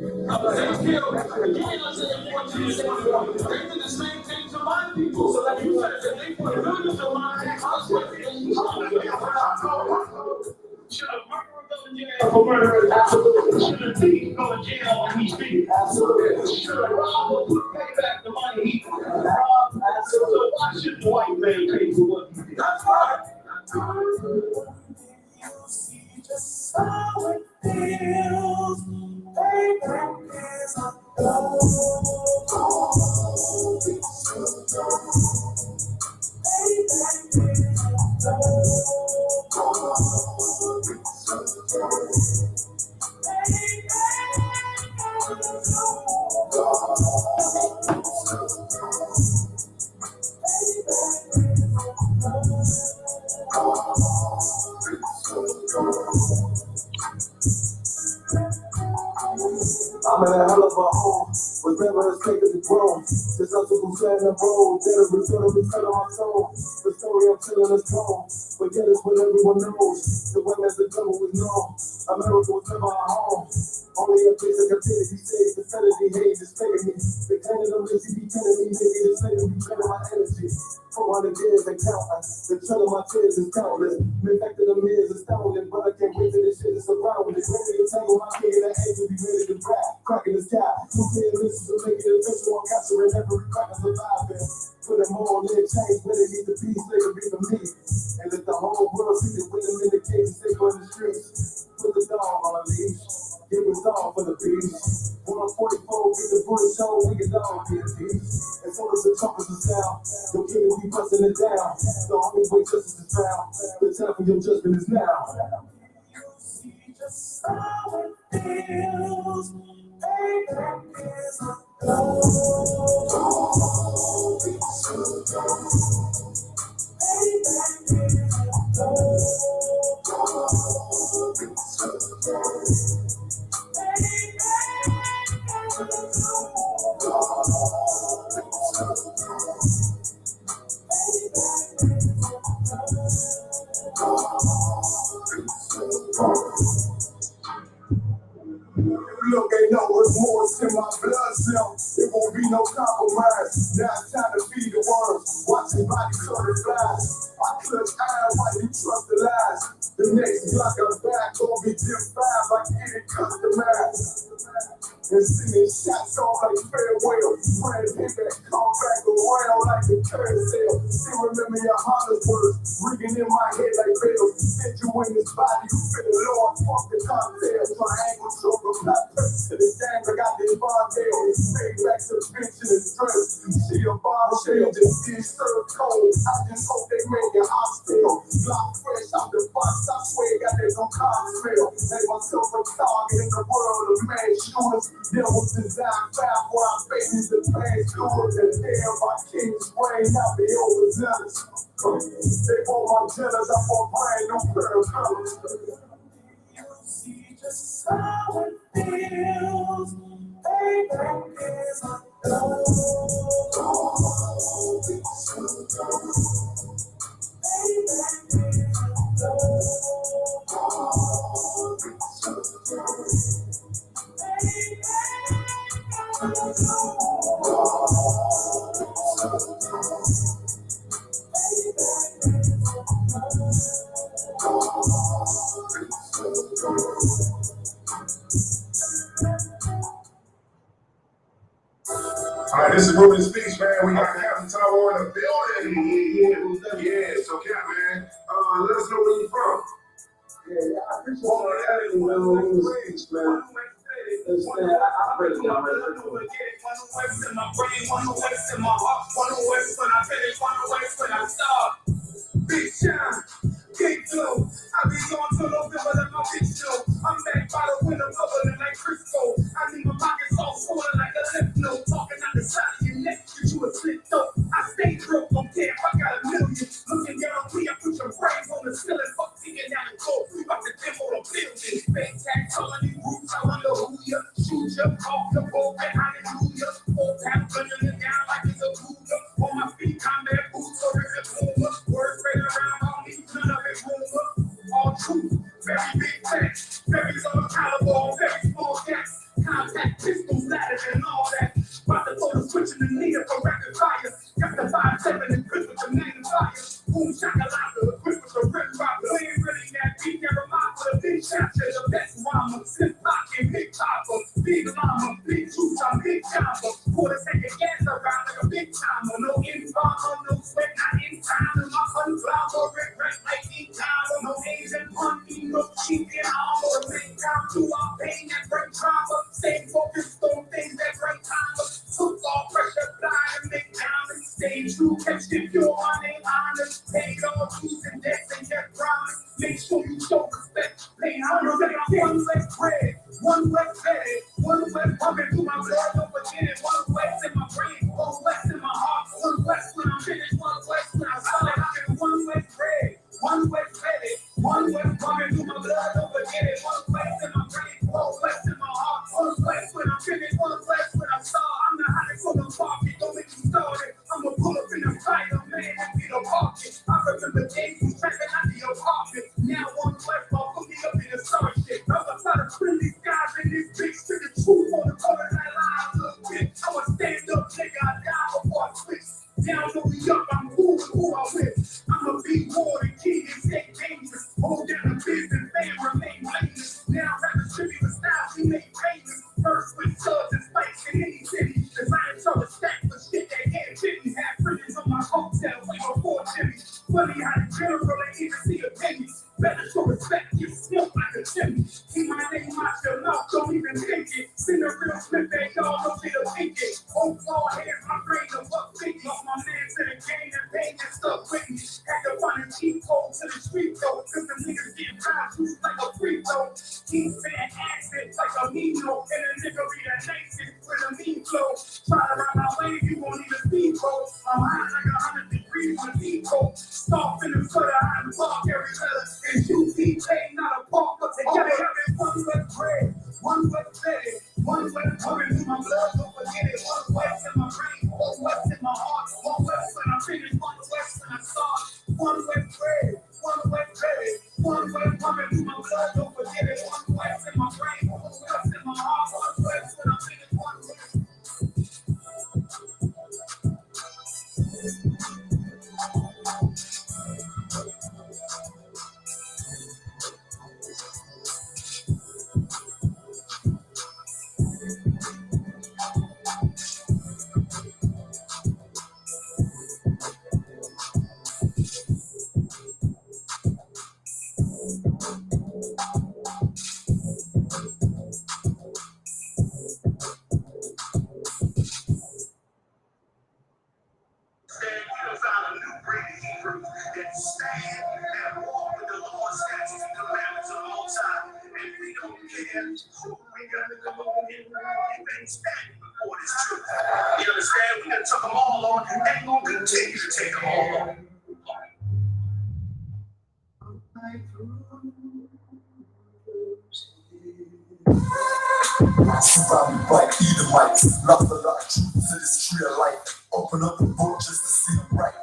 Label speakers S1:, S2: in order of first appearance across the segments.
S1: They killed. You ain't not saying 14 years ago. They did the same thing to my people. So like you said, if they put millions of my house, should a murderer go to jail for murder? Absolutely. Should a thief go to jail when he speaks? Absolutely. Should a robber pay back the money he robbed? Absolutely. So why should the white man pay for what he did? That's right. You see just how it feels. Payback is a I'm in a hell of a hole, was never a state of the grown. Since I'm so sad and roll, that a return of the cut on my soul. The story I'm telling is told, but yet it's what everyone knows. The way that the devil was known, America was never our home. Only a place that can pay to be saved, the sanity hate is paying me. The kind of them that be killing me, maybe the same be killing my energy. 400 years and counting, the trail of my tears is countless. The fact that I'm here is astounding, but I can't wait till this shit is around. It's ready to tangle my king and the angel be ready to rap. Cracking the sky, 2 clear missions to make it official. I'm capturing every crack of surviving. Put them all in change, but it needs to be slavery for me. And let the whole world see that with them in the cage, they go in the streets. Put the dog on a leash. It was all for the peace. 144, get the bullet show, we can all get peace. As soon as the trumpets are sound, your king will be busting it down. The only way justice is found, the time for your judgment is now. You see just how it feels. Payback is a Look, ain't no remorse in my blood cell. It won't be no compromise. Now it's time to feed the worms. Watching bodies turn to flies. I clutch iron while you trust the lies. The next block I'm back, gonna be Gym 5 like getting customized. And singing shots on like farewell. Praying payback, come back around like the carousel. Still remember your Hollis words, ringing in my head like bells. Said you in this body, you feel the Lord, fuck the cocktail. Triangle, choker, plot, to the dang, I got this bondale. Fade back to the pension and stress. She a bombshell, just get served cold. I just hope they make it hospital. Block fresh out the box, I swear, got that no cocktail. Made myself a target in the world of man shooters. There was designed foul for our faces, the past good. And damn, my king's brain out the overzealous. They want my jealous, I want brand new pair of colors. You see just how it feels. Payback is a All right, this is Ruben Speech, man. We got Captain Tower in the building. Yeah, so Cap, man, let us know where you from. Yeah, I appreciate that. Speech, man. I break it down right there. One west in my brain, one west in my heart, one west when I finish, one west when I start. Big shine, big glow. I be on to November like my big show. I'm back by the window, bubbling like Crisco. I need my pockets all swollen like a lymph node. Talking out the side of your neck, that you a slick dope. I stay broke, don't care if I got a million. Looking down, we I put your brains on the ceiling. Fuck taking down the cold. We about to demo the building. Fake tag, telling you roots, I wonder who ya. Shoot ya, off the boat, and hallelujah. Full tap, running it down like it's a cougar. On my feet, combat boots, or is it boomer? Words spread around, I don't need none of it rumor. All truth, very big facts. Very low caliber, very small gas. Contact gotcha, the best mama, sip pocket, big papa, big mama, big juice, I'm big chopper. Quarter second gas around like a big timer. No informer, no sweat, not in time. My conglomerate, right like e-timer. No Asian monkey, no cheap in armor. Make time to our pain that break trauma. Stay focused on things that break time. Took all pressure, blind and make diamonds. Stay true, kept it pure, my name honest. Paid all dues and debts and kept promise. Make sure you show respect. Pay honor, one less bread, one less bed, one less pumping through my blood. Don't forget it. One less in my brain, one less in my heart, one less when I'm finished, one less when I'm solid. I'm in one less bread, one less bed, one less pumping through my blood. Don't forget it. One less in my brain, one less in my heart, one less when I'm finished, one less when I'm solid. I'm the hottest on the market. Don't make me started. I'ma pull up in the fight, man, and be the market. I remember days you checking out the apartment. Now one less, I'll put me up in the starship. I'm gonna try to bring these guys in this bitch to the truth on the color that line. Look, bitch, I'm a stand up nigga. I die before I switch. Down, no be up, I'm moving who I with. I'ma be more than king and stay dangerous. Hold down the business, fame remain blameless. Now rappers should be the style we make famous. First with subs and spikes in any city. Cause I ain't trying to stack for shit that can't fit me. Have friends on my hotel way before Jimmy. Funny how the general ain't even see a penny. Better show respect, you smoke like a chimney. Keep my name out your mouth, don't even think it. Send a real slip that y'all don't get a think it. Old ball heads, my brain of up 50. Lost my man to the game and pain and stuff with me. Had to find a cheap code to the street though. Cause the niggas get tired, shoot like a free throw. Keep saying accent like a Nino. And a nigga be the nicest with a mean flow. Try to ride my wave, you won't even see, bro. I'm hot like 100 degrees with Eco. Stop in the foot of high and park every letter. And you be paid, not a park, but together having one less bread, one less bed, one less coming through my blood, don't forget it. One less in my brain, one less in my heart, one less when I'm finished, one less when I start. One less bread, one less bed, one less coming through my blood, don't forget it. One less in my brain, one less in my heart, one less when I'm finished, one less. You understand? We done took them all on and gonna continue to take them all on. Surround me by Edomites, lost a lot of truth to this tree of life. Open up the book just to see them right.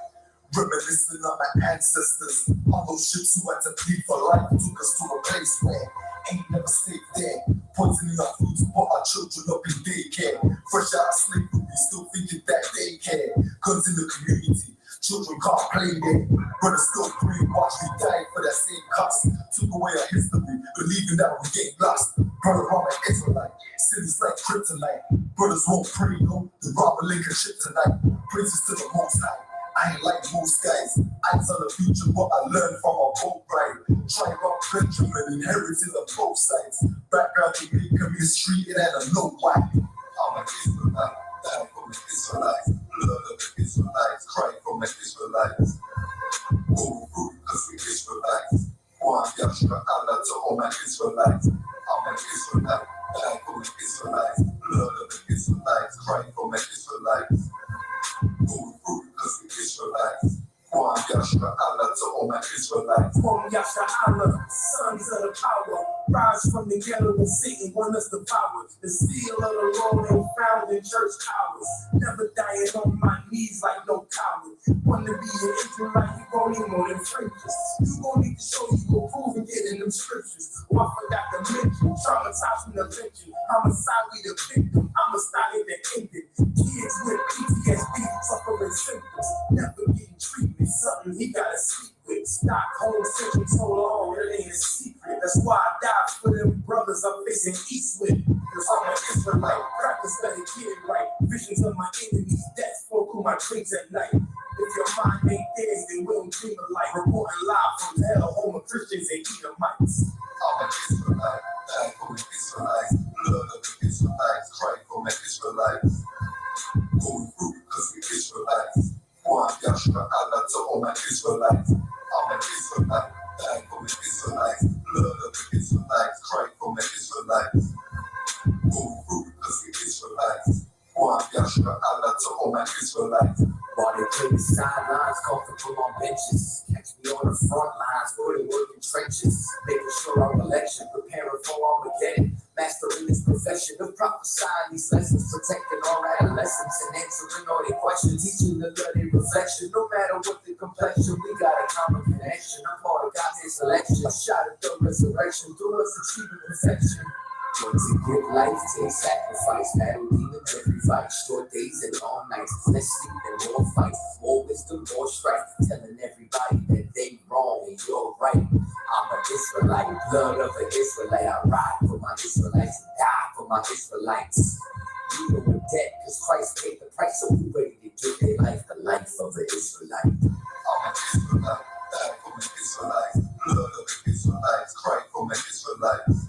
S1: Reminiscing on my ancestors, on those ships who had to plead for life, took us to a place where ain't never stayed there. Poisoning our food to put our children up in daycare. Fresh out of slavery, still thinking that they care. Guns in the community, children can't play there. Brothers still brainwashed, we died for that same cost. Took away our history, believing that we get lost. Brother, I'm an Israelite, cities like kryptonite. Brothers won't pray, no, the robber link a ship tonight. Praises to the Most High. I ain't like most guys, eyes on the future, but I learned from a boat ride. Tribe of Benjamin, inherited on both sides. Background Jamaica, mistreated and I know why. I'm an Israelite, died from the Israelites. Blood of the Israelites, cry from the Israelites. Go through because we Israelites. One Yashra Allah to all my Israelites. I'm an Israelite, died from the Israelites. Blood of the Israelites, cry from the Israelites. Go through because we Israelites. One Yashra Allah to all my Israelites. One Yashra Allah, sons of the power. Rise from the ghetto and Satan want us to power. The seal of the Lord ain't found in church towers. Never dying on my knees like no coward. Want to be an Israelite, you gon' need more than fringes. You gon' need to show you go prove and get in them scriptures. Oh, I forgot to mention, traumatized from the lynching. I'm a side the victim, I'm a style that ended. Kids with PTSD, suffering symptoms. Never getting treatment, something he gotta sleep with. Stockholm syndrome so long, it ain't a secret. That's why I died for facing eastward. Cause I'm an Israelite, practice better get it right. Visions of my enemies, death spoke who my dreams at night. If your mind ain't there, then we don't dream of life. Reporting live from hell, home of Christians and Edomites. I'm an Israelite, die for the Israelites. Blood of the Israelites, cry for my Israelites. Going through because we Israelites. One Yashra Allah to all my Israelites. I'm an Israelite, die for the Israelites. Blood of the Israelites, cry for my Israelites. Going through because we Israelites. One Yashra Allah to all my Israelites. While they play the sidelines, comfortable on benches. Catch me on the front lines, putting work in trenches. Making sure I'm election, preparing for Armageddon. Mastering this profession of prophesying these lessons. Protecting our adolescents and answering all their questions. Teaching the bloody reflection, no matter what the complexion. We got a common connection, I'm part of God's selection. A shot at the resurrection, through us achieving perfection. But to give life takes sacrifice, battle demons every fight, short days and long nights, less sleep and more fights, more wisdom, more strife, telling everybody that they wrong and you're right. I'm an Israelite, blood of an Israelite, I ride for my Israelites, die for my Israelites. We know we're dead, cause Christ paid the price, so we ready to give their life, the life of an Israelite. I'm an Israelite, die for my Israelites, blood of the Israelites, cry for my Israelites.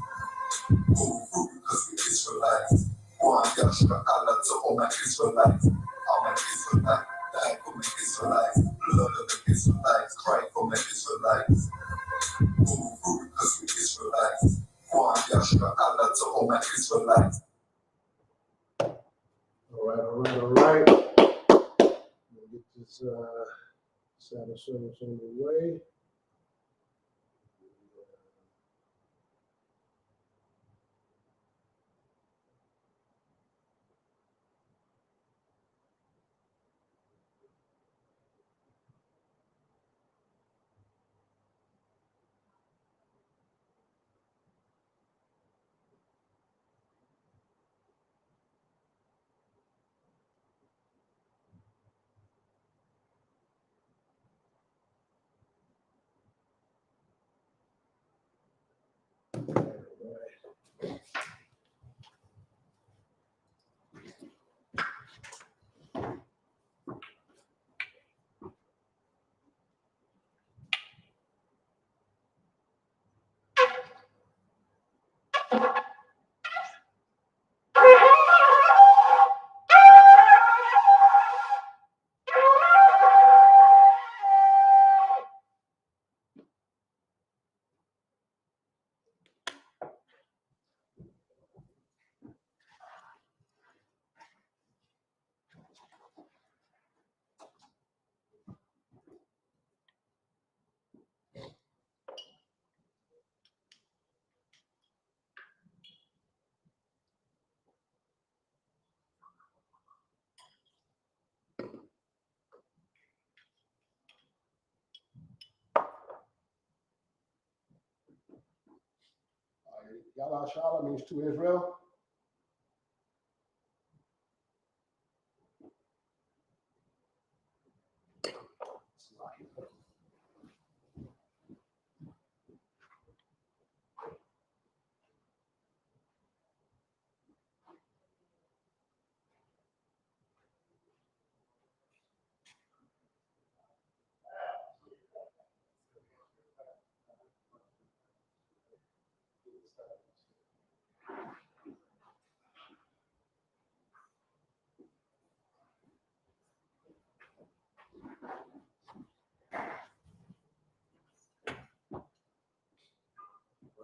S1: Going through because we Israelites. One Yashra Allah to all my Israelites. I'm an Israelite, die for my Israelites. Blood of the Israelites, cry for my Israelites. Going through because we Israelites. One Yashra Allah to all my Israelites.
S2: All right. We'll get this Sabbath service on the way. Yalla Shala means to Israel.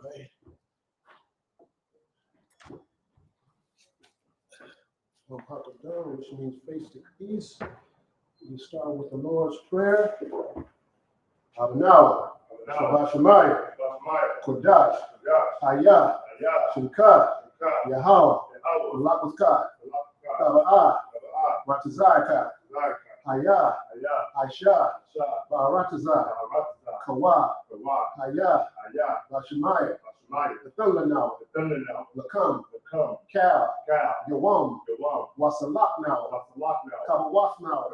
S2: Right. So Papa Down, which means face to east. We start with the Lord's Prayer. Abanawa, Shabbat Shemayim, Kodash, Hayah, Shemka, Yahweh, Malakutkai, Taba'ah, Ratazaikai, Hayah, Aisha, Baratazai, Kawa, Hayah, Bashemayim, the thunder now, Lakam, Cal, Yawam, Wasalak now, Kabawaf now,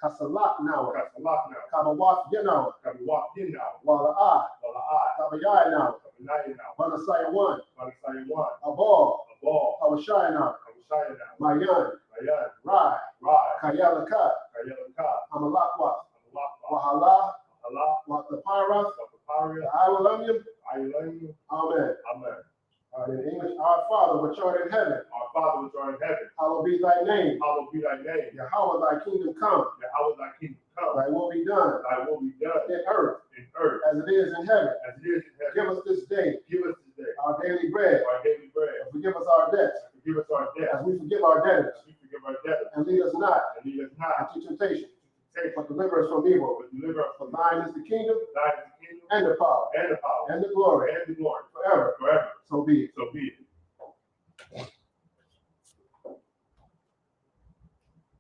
S2: Kasalak now.
S1: Kasalak now.
S2: Kabawat Yanawa.
S1: Kabiwak Yin now.
S2: Wala'a.
S1: Wala'ai.
S2: Kabayai now.
S1: Kabinai now.
S2: Banasaya 1.
S1: Manasaya 1.
S2: Abal.
S1: Abal.
S2: Kawashai now.
S1: Kabishaya now.
S2: Mayan.
S1: Mayan.
S2: Rai.
S1: Rai.
S2: Kayalaka.
S1: Kayalaka.
S2: Amalakwa.
S1: Amalakwa.
S2: Wahala.
S1: Allah.
S2: Watapara.
S1: Wapaparia.
S2: Iwalamim.
S1: Ayulayim.
S2: Amen.
S1: Amen.
S2: In English, our Father which art in heaven,
S1: Our Father which art in heaven,
S2: hallowed be thy name.
S1: hallowed be thy name.
S2: Yahweh, thy kingdom come.
S1: Yahweh thy kingdom come.
S2: Thy will be done
S1: Thy will be done
S2: in earth
S1: in earth
S2: as it is in heaven.
S1: as it is in heaven.
S2: Give us this day
S1: Give us this day
S2: our daily bread.
S1: our daily bread.
S2: And forgive us our debts
S1: And forgive us our debts
S2: as we forgive our debtors.
S1: as we forgive our debtors.
S2: And lead us not
S1: And lead us not
S2: into temptation,
S1: into
S2: but
S1: temptation,
S2: deliver us from evil.
S1: but deliver us
S2: For
S1: from
S2: thine is the kingdom
S1: thine is the kingdom
S2: and the power
S1: and the power
S2: and the glory
S1: and the glory
S2: forever.
S1: forever.
S2: So be it.
S1: So be it.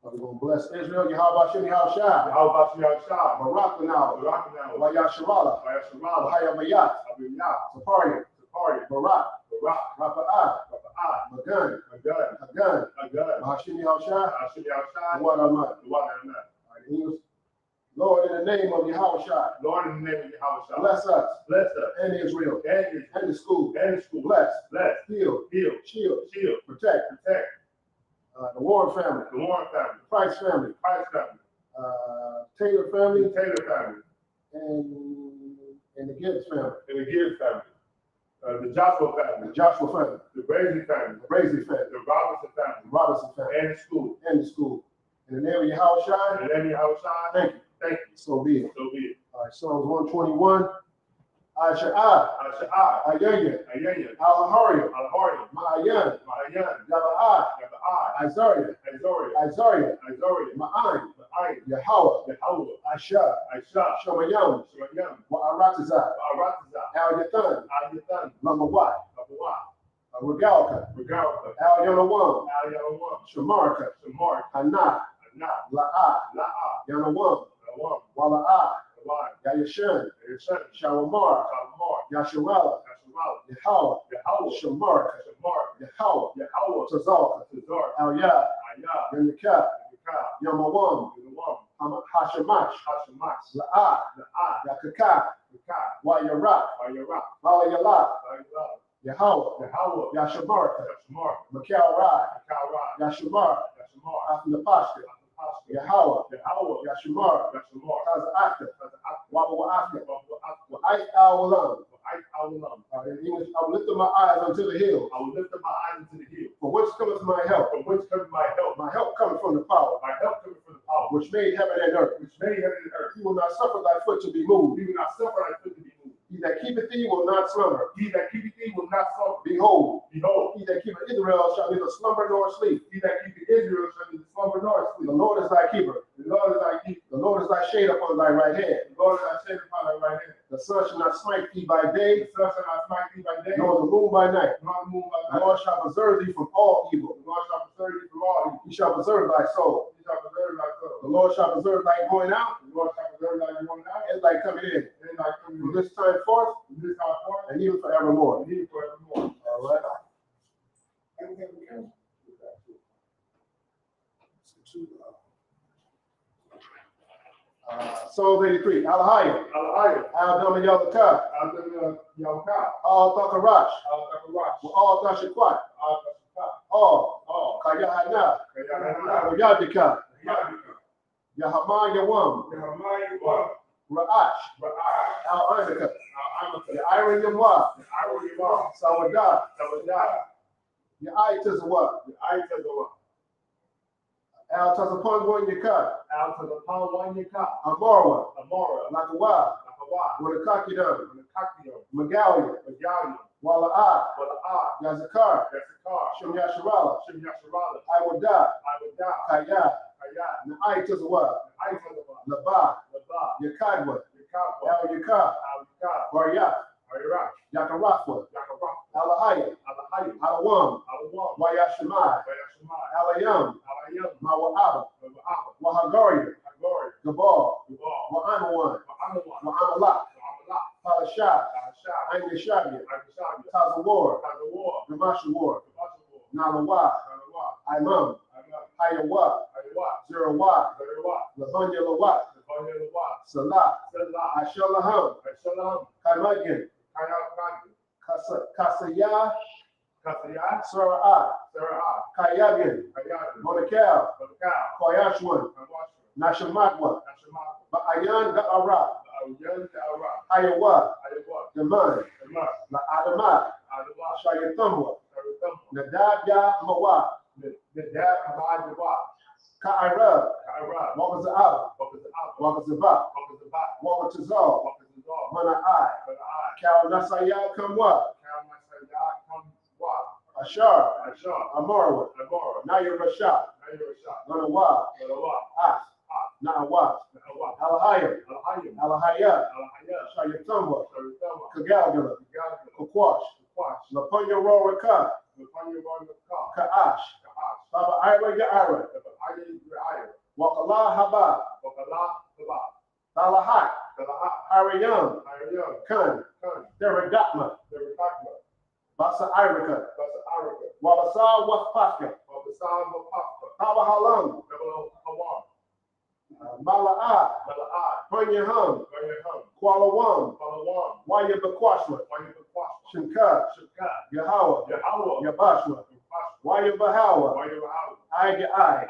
S2: We're going to bless Israel. Yahweh Shem Yahushua.
S1: How about you outside?
S2: Barak Now.
S1: Barak now.
S2: Wayasharala.
S1: Vayasharala.
S2: Wahayamayat.
S1: Abiyah.
S2: Saparian.
S1: Sapari.
S2: Barak.
S1: Barak.
S2: Rapa'ah.
S1: Rapa'ah.
S2: Magan.
S1: Agun.
S2: Hagan.
S1: Agun.
S2: Mahashim Yahushua.
S1: Ashimi outside.
S2: Wadamat.
S1: The water and that.
S2: English. Lord, in the name of Yahushua,
S1: Lord, in the name of Yahweh,
S2: bless us
S1: bless us
S2: and Israel and the school.
S1: and the school.
S2: Bless,
S1: Bless,
S2: heal,
S1: heal,
S2: shield,
S1: shield,
S2: protect
S1: protect
S2: the Warren family,
S1: the Warren family,
S2: the Price family,
S1: Price family,
S2: Taylor family,
S1: the Taylor family,
S2: and the Gibbs family,
S1: and the Gibbs family, the Joshua family,
S2: the Joshua family,
S1: the Brazy family,
S2: the Brazy family,
S1: the Robinson family,
S2: the Robinson family,
S1: and the school.
S2: and the school. In the name of Yahushua,
S1: And then Yahweh,
S2: thank you.
S1: thank you.
S2: So be it.
S1: So be it.
S2: All right, Psalms 121. Asha'ah,
S1: Asha'ah,
S2: Ayanya,
S1: Ayanya,
S2: Al-Haria,
S1: Al-Hori,
S2: Ma'ayan,
S1: Ma'ayan,
S2: Yaba'ah,
S1: Yaba'ah,
S2: Isaiah,
S1: Azoria,
S2: Isaiah,
S1: Azoria,
S2: Ma'an,
S1: Ma'ayin,
S2: Yahweh,
S1: Yahweh,
S2: Asha,
S1: Aisha,
S2: Shamayam,
S1: Shemayam,
S2: Wa'aratazah,
S1: Aratazah,
S2: Al-Yathan,
S1: Al-Yathan,
S2: Lamawat,
S1: Abawah,
S2: Regalka,
S1: Regalka,
S2: Al-Yanawam,
S1: Al-Yalawam,
S2: Shamarka,
S1: Shamar,
S2: Hanah,
S1: Anah,
S2: La'ah,
S1: La'ah,
S2: Yanawam,
S1: Lawam,
S2: Wala'ah,
S1: Lawai,
S2: Yayashan,
S1: Yashan,
S2: Shawamar,
S1: Shalmar,
S2: Yasharala,
S1: Yasharal,
S2: Yahweh,
S1: Yahweh,
S2: Shamarka,
S1: Shamar,
S2: Yahweh,
S1: Yahweh,
S2: Tazalka,
S1: Tazar,
S2: Al-Yah,
S1: Ayah,
S2: Yanikah,
S1: Yakah,
S2: Yamawam,
S1: Yalawam,
S2: Hashamash,
S1: Hashemash,
S2: La'ah,
S1: La'ah,
S2: Yakaka,
S1: Yakah,
S2: Wayarak,
S1: Ayarak,
S2: Walayala,
S1: Ayah,
S2: Yahweh,
S1: Yahweh,
S2: Yashamarka,
S1: Yashamar,
S2: Mikal Rai,
S1: Yakawai,
S2: Yashamar,
S1: Yashamar,
S2: Athnapashka, Yahweh,
S1: Yahweh,
S2: Yashamar,
S1: Yashamar,
S2: Tazakta, Wabawaka,
S1: I
S2: Wa'ait Awalam.
S1: will love.
S2: In English, I will lift up my eyes unto the hills,
S1: I will lift up my eyes into the hill.
S2: for whence cometh my help?
S1: From which comes my help?
S2: My help cometh from the power,
S1: My help comes from the power
S2: which made heaven and earth.
S1: which made heaven and earth.
S2: He will not suffer thy foot to be moved.
S1: He will not suffer thy foot to be moved.
S2: He that keepeth thee will not slumber.
S1: He that keepeth thee will not slumber.
S2: Behold,
S1: Behold,
S2: he that keepeth Israel shall neither slumber nor sleep.
S1: he that keepeth Israel shall neither slumber nor
S2: The
S1: sleep.
S2: Lord is thy keeper.
S1: The Lord is thy keeper.
S2: The Lord is thy shade upon thy right hand.
S1: The Lord is thy shade upon thy right hand.
S2: The sun shall not smite thee by day,
S1: The sun shall not smite thee by day,
S2: nor the moon by night.
S1: nor the moon by
S2: The
S1: night.
S2: Lord shall preserve thee from all evil.
S1: The Lord shall preserve thee from all evil.
S2: He shall preserve thy soul.
S1: He shall preserve thy soul.
S2: The Lord shall preserve thy going out
S1: The Lord shall preserve thy going out
S2: and thy coming in,
S1: and thy coming
S2: from
S1: in.
S2: this time forth
S1: From this time forth,
S2: and even forevermore.
S1: and even forevermore.
S2: All right. Psalms 83. Alahaya.
S1: Alahaya,
S2: Al-Dama Yalaka.
S1: Adonai Yahweh,
S2: Al-Takarash.
S1: Al-Takarash,
S2: Al-Tashakwat.
S1: Al-Tashakat,
S2: All. Kayahana.
S1: Kayahana,
S2: Yadika.
S1: Yadika,
S2: Yahama Yawam.
S1: Yahmai,
S2: Ra'ash.
S1: Ra'ai,
S2: Al-Anika.
S1: Al-Amaka,
S2: Ya'irin Yamwa.
S1: Al-Yamah,
S2: Sawadah.
S1: Sawadah,
S2: Ya'itzazawah.
S1: Al-Aitazawa,
S2: Al-Tazapon Yaka.
S1: Al-Tazapon, Yaka,
S2: Amorwa.
S1: Amora,
S2: Lakawa.
S1: Nakawa,
S2: Wanakakidam.
S1: Nakakio,
S2: Magalia.
S1: Magalia,
S2: Wala'ah.
S1: Wala'ah,
S2: Yazakar.
S1: Yassakar,
S2: Shem Yasharala.
S1: Shem Yasharala,
S2: Iwadah.
S1: Iwadah,
S2: Kaya.
S1: Kayat,
S2: Na'itzazawah.
S1: Aitazawa,
S2: Labah.
S1: Labah,
S2: Yakadwa.
S1: Yakabwa,
S2: Al-Yaka.
S1: Al-Yakab,
S2: Baryak.
S1: Iraq,
S2: Yakarafwa.
S1: Yakaraf,
S2: Alahaya.
S1: Al-Hayy,
S2: Alawam.
S1: Al-Awam,
S2: Wayashimai.
S1: Bayashimai,
S2: Alayam.
S1: Al-Ayyam,
S2: Mawa'aba.
S1: Al-Ahab,
S2: Wahagaria.
S1: Hagori,
S2: Gabal.
S1: Dubal,
S2: Wa'amawan.
S1: Ma'amawan,
S2: Wa'amalak.
S1: Ma'amalak,
S2: Palashah.
S1: Al-Shah,
S2: Aingashabia.
S1: Al-Shabia,
S2: Tazawar.
S1: Tazawar,
S2: Gamashawar.
S1: Tabashawar,
S2: Nalawa.
S1: Tanawa,
S2: Imam.
S1: Amal,
S2: Hayawa.
S1: Ayah,
S2: Zero Watt, Labunya Lawat, Salah, Ashalaham, Kaimagan, Kasaya, Sarah, Kayagan, Monakal, Koyashwan, Nashamatwa, Ba'ayan Da'ara, Ayawa, Daman, La Adama, Shayatumwa, Nadab Ya Mawa, Ka'ira, Wakaza'aba, Wakazaba, Wakazal, Mana'ai, Cal Nasaya Kamwa, Ashar, Amarwa, Naya Rashad, Nanawa, As, Na'awa, Alahayim, Alahaya, Shayatumwa, Kagalgala, Kakwash, Lapunya Roraka, Ka'ash, Baba Ira Ya'ira, Wakala Haba, Talahat, Ariyam, Kun, Deredatma, Basa Irika, Wabasa Wafaska, Haba Halam, Mala'a, Punyahum, Kuala Wam, Waya Bakwashwa, Shinka, Yahawa, Yabashwa, Waya Bahawa, Aiga Ai,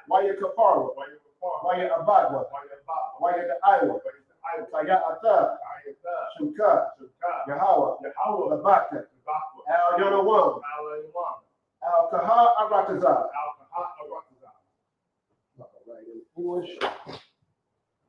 S2: Waya Kaparwa, Waya Abadwa, Waya the Iowa, Kaya Ata, Shinka, Yahawa, Labaka, Al Yonawam, Al Kaha Arataza. Right in English.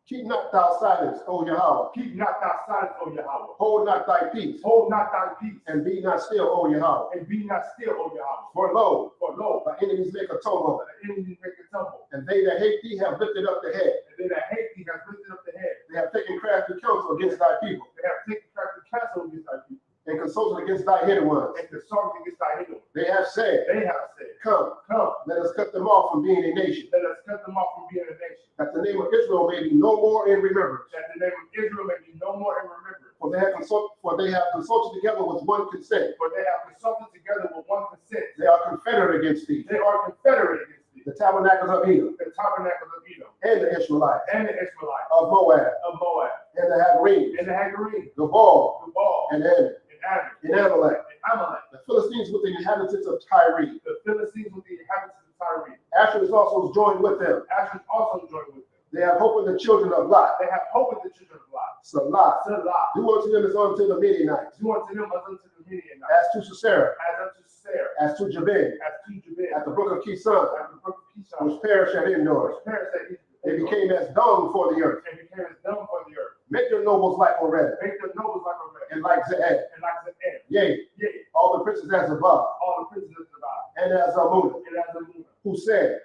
S2: Keep not thou silence, O Yahweh.
S1: Keep not thy silence, O Yahweh.
S2: Hold not thy peace.
S1: Hold not thy peace.
S2: And be not still, O Yahweh.
S1: And be not still, O Yahweh.
S2: For lo,
S1: thy
S2: enemies make a tumult.
S1: The enemies make a tumble.
S2: And they that hate thee have lifted up the head.
S1: And they that hate thee have lifted up the head.
S2: They have taken crafty counsel against thy people.
S1: They have taken crafty counsel against thy people.
S2: And consulted against thy hidden ones.
S1: And consulted against thy hidden ones.
S2: They have said, Come, let us cut them off from being a nation.
S1: Let us cut them off from being a nation.
S2: That the name of Israel may be no more in remembrance.
S1: That the name of Israel may be no more in remembrance.
S2: For they have consulted together with one consent.
S1: For they have consulted together with one consent.
S2: They are confederate against thee.
S1: They are confederate against thee.
S2: The tabernacles of Edom.
S1: The tabernacles of Edom.
S2: And the Israelites.
S1: And the Israelites.
S2: Of Moab. And the Hagarenes.
S1: And the Hagarenes.
S2: Gabal.
S1: And
S2: Ammon.
S1: And
S2: Amalek.
S1: Amalek.
S2: The Philistines with the inhabitants of Tyre.
S1: The Philistines with the inhabitants of Tyre.
S2: Asher is also joined with them.
S1: Asher is also joined with them.
S2: They have hope in the children of Lot.
S1: They have hope in the children of Lot.
S2: Salah.
S1: Salah.
S2: Do unto them as unto the Midianites.
S1: Do unto them as unto the Midianites.
S2: As to Sisera.
S1: As unto Sisera.
S2: As to Jabin.
S1: As to Jabin.
S2: At the brook of Kison.
S1: At the brook of Kison.
S2: Which perished at Endor. They became as dung for the earth.
S1: They became as dung for the earth.
S2: Make their nobles like Oreb.
S1: Make their nobles like Oreb.
S2: And like Ze'ed.
S1: And like Ze'ed.
S2: Yea.
S1: Yea.
S2: All the princes as above.
S1: All the princes as above.
S2: And as Amunah.
S1: And as Amunah.
S2: Who said,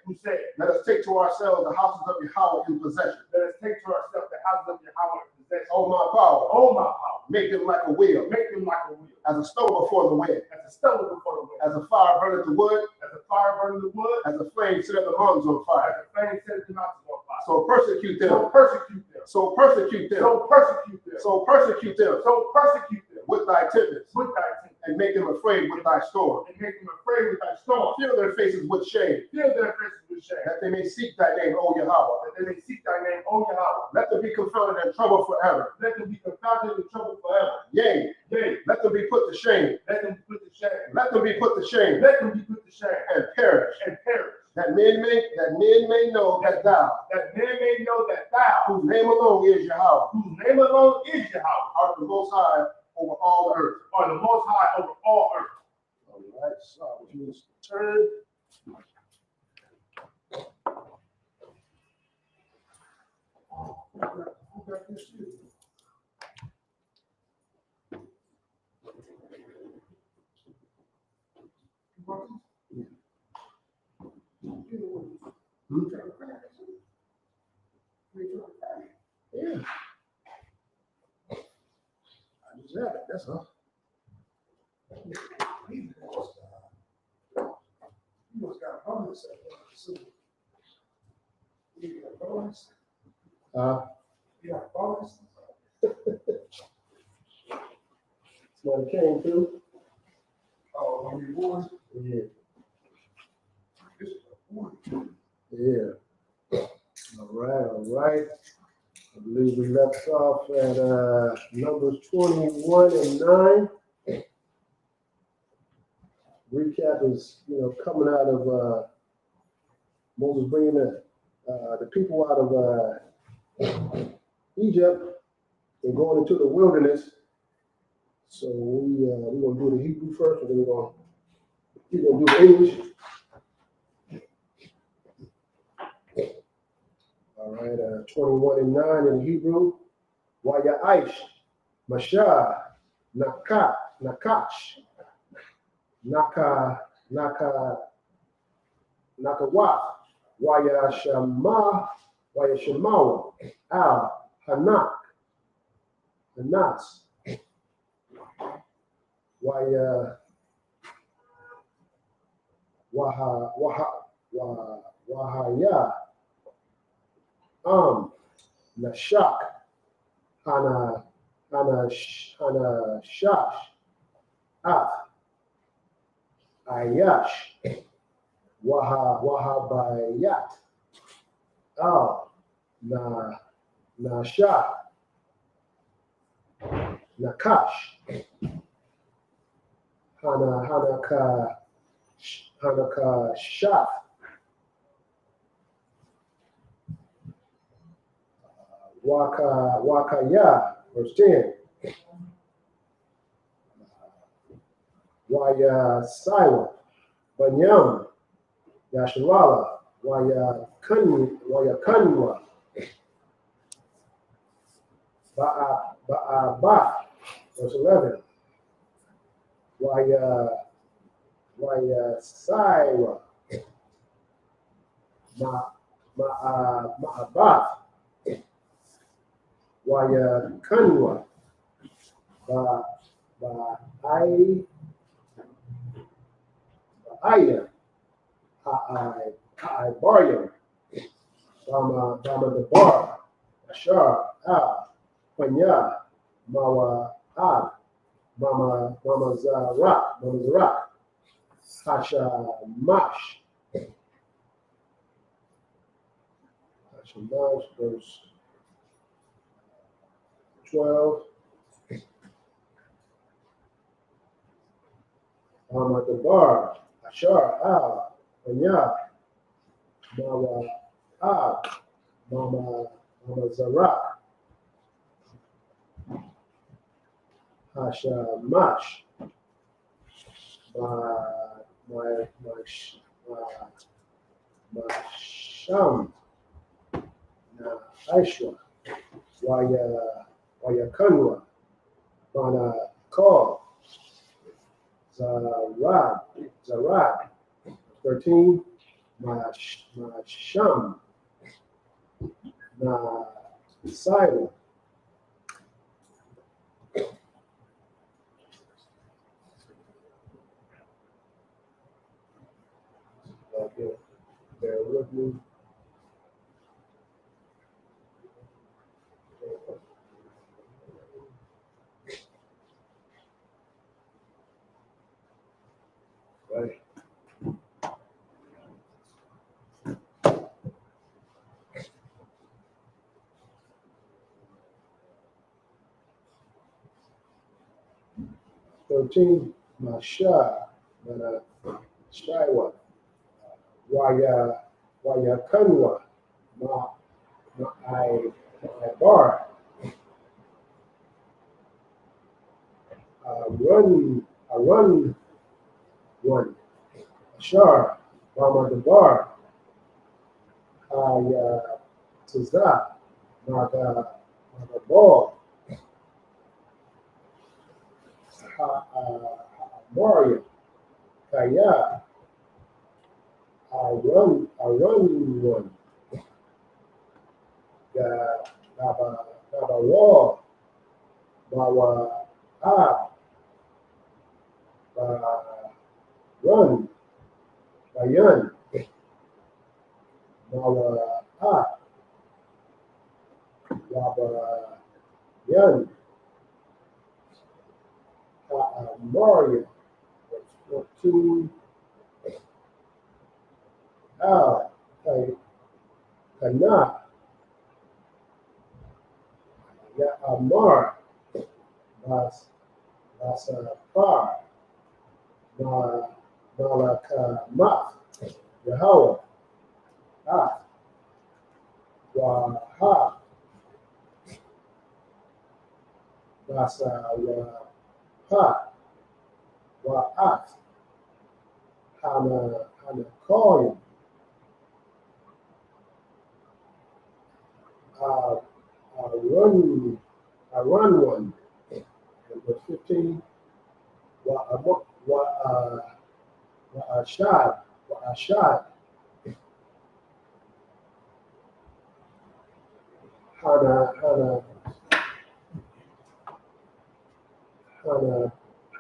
S1: Let
S2: us take to ourselves the houses of Yahweh in possession.
S1: Let us take to ourselves the houses of Yahweh in possession.
S2: Oh my power.
S1: Oh my power.
S2: Make them like a wheel.
S1: Make them like a wheel.
S2: As a stove before the wind.
S1: As a stove before the wind.
S2: As a fire burneth the wood.
S1: As a fire burning the wood.
S2: As a flame setteth the mountains on fire.
S1: As a flame setteth the mountains on fire.
S2: So persecute them.
S1: So persecute them.
S2: So persecute them.
S1: So persecute them.
S2: So persecute them.
S1: So persecute them.
S2: With thy tempest.
S1: With thy tempest.
S2: And make them afraid with thy storm.
S1: And make them afraid with thy storm.
S2: Fill their faces with shame.
S1: Fill their faces with shame.
S2: That they may seek thy name, O Yahweh.
S1: That they may seek thy name, O Yahweh.
S2: Let them be confounded and troubled forever.
S1: Let them be confounded and troubled forever.
S2: Yea.
S1: Yea.
S2: Let them be put to shame.
S1: Let them be put to shame.
S2: Let them be put to shame.
S1: Let them be put to shame.
S2: And perish.
S1: And perish.
S2: That men may know that thou.
S1: That men may know that thou.
S2: Whose name alone is Yahweh.
S1: Whose name alone is Yahweh.
S2: Art the most high over all the earth.
S1: Are the most high over all earth.
S2: All right, so which means turn. Who got this too? Yeah. I just have it, that's all. You must got a bonus. You got a bonus? You got a bonus? What it came to? Oh, when you won? Yeah. This is a one. Yeah. All right. I believe we left off at Numbers 21 and 9. Recap is, coming out of Moses bringing the people out of Egypt and going into the wilderness. So we're going to do the Hebrew first, and then we're going to do the English. All right, 21 and 9 in Hebrew. Waya Aish, Mashah, Nakash, Nakawa, Waya Shemawa, Al, Hanas, Wahaya, Nashak, Shash, Af, Ayash, Wahabayat, Al, Nasha, Nakash, Hanaka Shaf, Wakaya, verse 10. Waya Siwa, Banyam, Yashalala, Waya Kanwa, Ba'aba, verse 11. Waya Siwa, Ma'abat, Waya Kanwa, Ba'aya, Ha'aibaryam, Bama Dabar, Ashar, Panya, Mawa Ab, Mama Zarak, Hasha Mash, verse 12. Mama Dabar, Ashar, Panya, Mawa Ab, Mama Zarak, Hasha Mash, my Sham, Aishwa, Waya Kanwa, Bana Call, Zarad, 13, my Sham, Na Sila, okay, bear with me. Right. Thirteen, Masha, Mana Shaiwa, Waya Kanwa, I Bar, I run one, Ashar, Mama Dabar, Tizah, Maga Ball, Mario, Kaya, I run one, Baba Wall, Bawa Ah, Run, Bayan, Bawa Ah, Baba Yan, Mario, 14, Al, Kana, Ya'amar, Basapar, Malakamath, Yahweh, Ah, Waha, Basawaha, Wa'at, Hanakoyim, Arun, Arun one, verse 15, Wa'ashad, Wa'ashad, Hana, Hana, Hana,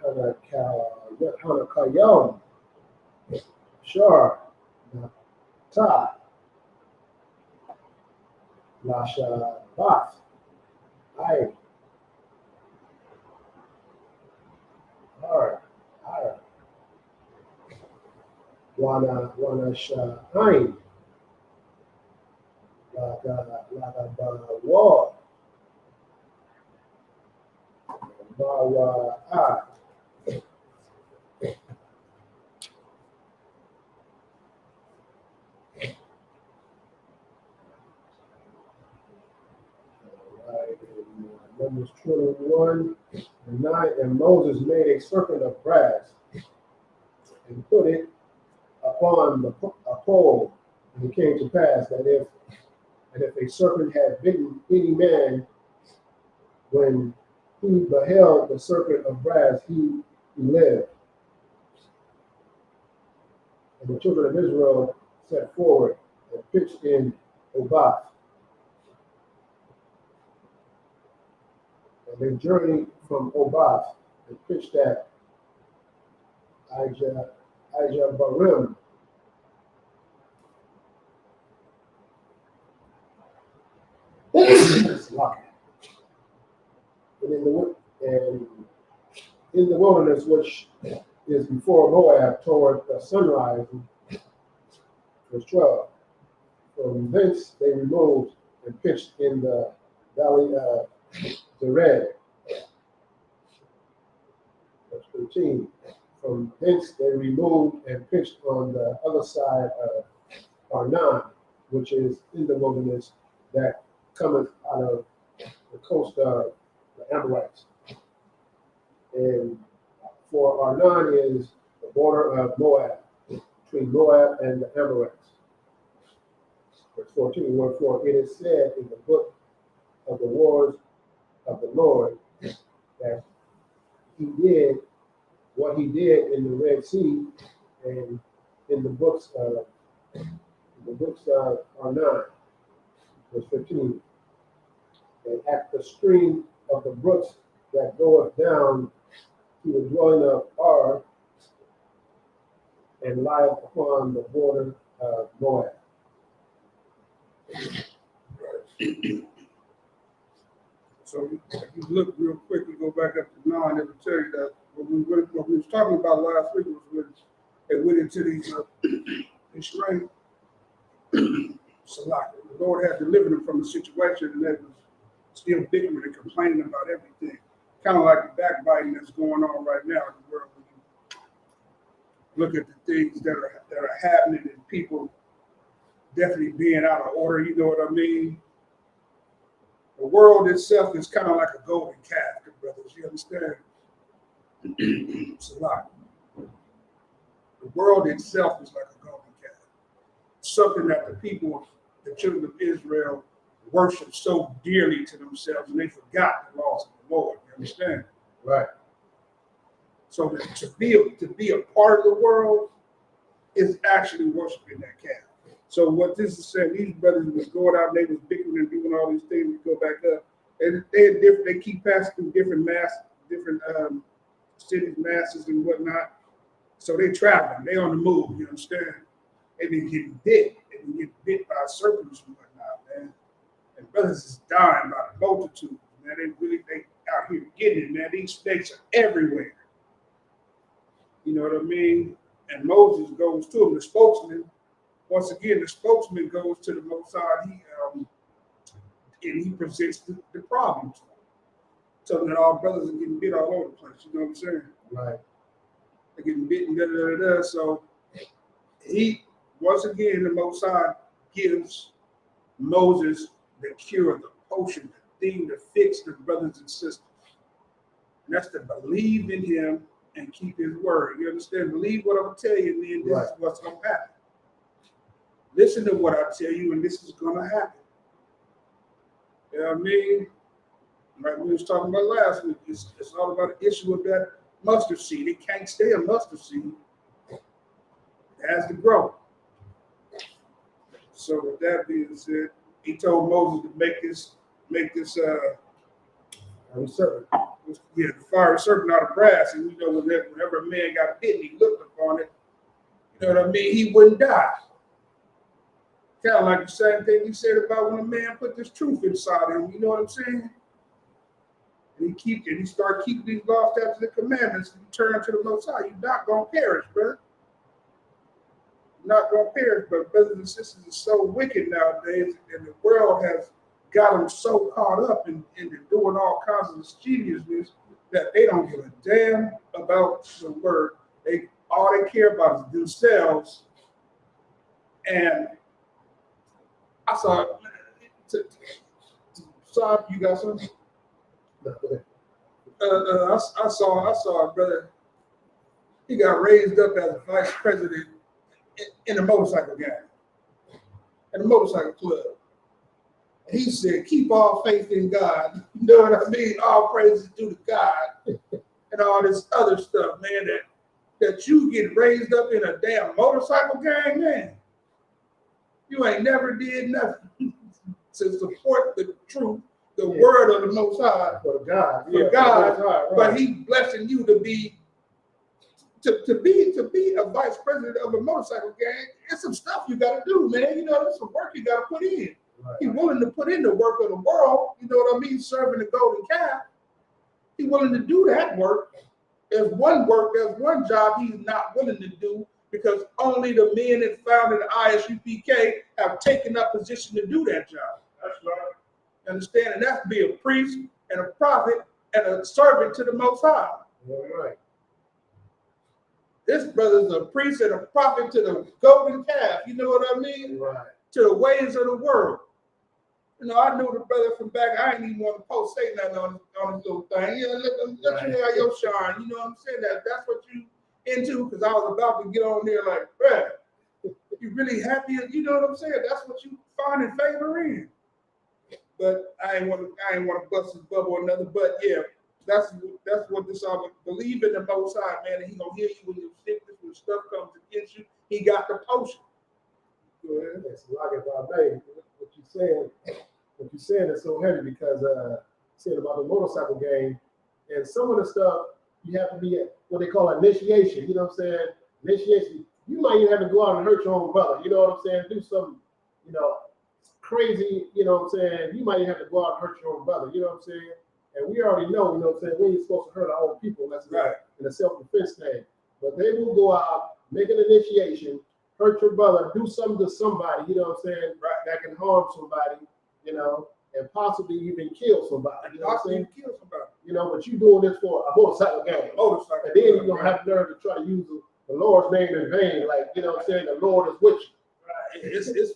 S2: Hana Kayom, Shar, Ta, Lasha Bath, I, Har, Har, Wana Shahain, Laga Bawa, Bawa Ah, Numbers 21 and 9, and Moses made a serpent of brass and put it upon a pole. And it came to pass that if a serpent had bitten any man, when he beheld the serpent of brass, he lived. And the children of Israel set forward and pitched in Obath. And they journeyed from Obath and pitched at Barim. And in the wilderness, which is before Moab, toward the sunrise, verse 12. From thence they removed and pitched in the valley of Zered. Verse 13. From thence they removed and pitched on the other side of Arnon, which is in the wilderness that cometh out of the coast of the Amorites. And for Arnon is the border of Moab, between Moab and the Amorites. Verse 14, wherefore it is said in the book of the wars of the Lord that he did what he did in the Red Sea and in the books of Arnon. Verse 15, and at the stream of the brooks that goeth down to the dwelling of Ar and lieth upon the border of Moab.
S1: So if you look real quick and go back up to 9, it will tell you that what we was talking about last week was when they went into these strange Salak. The Lord had delivered them from a situation that was still bickering and complaining about everything. Kind of like the backbiting that's going on right now in the world. When you look at the things that are happening and people definitely being out of order, you know what I mean? The world itself is kind of like a golden calf, brothers. You understand? It's a lot. The world itself is like a golden calf. Something that the people, the children of Israel, worship so dearly to themselves, and they forgot the laws of the Lord. You understand?
S2: Right.
S1: So to be a part of the world is actually worshiping that calf. So what this is saying, these brothers was going out and they was bickering and doing all these things to go back up. And they keep passing through different cities, masses and whatnot. So they traveling, they on the move, you understand? And they getting bit. And they get bit by serpents and whatnot, man. And brothers is dying by the multitude, man. They out here getting it, man. These snakes are everywhere. You know what I mean? And Moses goes to him, the spokesman, once again, the spokesman goes to the Mossad, and he presents the problems. So that our brothers are getting bit all over the place, you know what I'm saying?
S2: Right.
S1: They're getting bitten, da. So he, once again, the Mossad gives Moses the cure, the potion, the thing to fix the brothers and sisters. And that's to believe in him and keep his word. You understand? Believe what I'm going to tell you, and then this is what's going to happen. Listen to what I tell you, and this is going to happen. You know what I mean? Like we was talking about last week, it's all about the issue of that mustard seed. It can't stay a mustard seed. It has to grow. So with that being said, he told Moses to make this
S2: serpent.
S1: The fiery serpent out of brass. And you know, whenever a man got bitten, he looked upon it. You know what I mean? He wouldn't die. Kind of like the same thing he said about when a man put this truth inside him. You know what I'm saying? And he started keeping these laws, statutes, and commandments, and turn to the Most High. You're not gonna perish, brother. You're not gonna perish. But brothers and sisters are so wicked nowadays, and the world has got them so caught up in doing all kinds of mischievousness that they don't give a damn about the word. All they care about is themselves. And I saw you got something? I saw a brother. He got raised up as a vice president in a motorcycle gang, in a motorcycle club. And he said, "Keep all faith in God." You know what I mean? All praises due to God, and all this other stuff, man. That you get raised up in a damn motorcycle gang, man. You ain't never did nothing to support the truth, the word of the Most High,
S2: For God.
S1: for God. Right. But he blessing you to be a vice president of a motorcycle gang. It's some stuff you got to do, man. You know, there's some work you got to put in. Right. He's willing to put in the work of the world. You know what I mean? Serving the golden calf. He's willing to do that work. There's one job he's not willing to do, because only the men that found in the ISUPK have taken up position to do that job. That's right. Understand? And that's to be a priest and a prophet and a servant to the Most High.
S2: All right.
S1: This brother's a priest and a prophet to the golden calf. You know what I mean?
S2: Right.
S1: To the ways of the world. You know, I knew the brother from back. I ain't even want to say nothing on this little thing. You know, let you have your shine. You know what I'm saying? That's what you into, because I was about to get on there like, bruh, you really happy? You know what I'm saying? That's what you find in favor in. But I ain't want to bust his bubble or nothing. But yeah, that's what this all about. Believe in the Most High, man, and he gonna heal you when you're sick, when stuff comes against you. He got the potion. Go ahead.
S2: Yes, like if I may, what you're saying is so heavy, because saying about the motorcycle gang, and some of the stuff you have to be at what they call initiation. You know what I'm saying? Initiation. You might even have to go out and hurt your own brother. You know what I'm saying? Do some, crazy. You know what I'm saying? You might even have to go out and hurt your own brother. You know what I'm saying? And we already know, you know what I'm saying, we ain't supposed to hurt our own people. That's right. In a self-defense thing. But they will go out, make an initiation, hurt your brother, do something to somebody, you know what I'm saying, right, that can harm somebody, and possibly even kill somebody. You know what I'm saying?
S1: Kill somebody.
S2: But you doing this for a motorcycle gang. And then you're going to have nerve to try to use the Lord's name in vain. Like, you know what I'm saying? The Lord is with you.
S1: Right.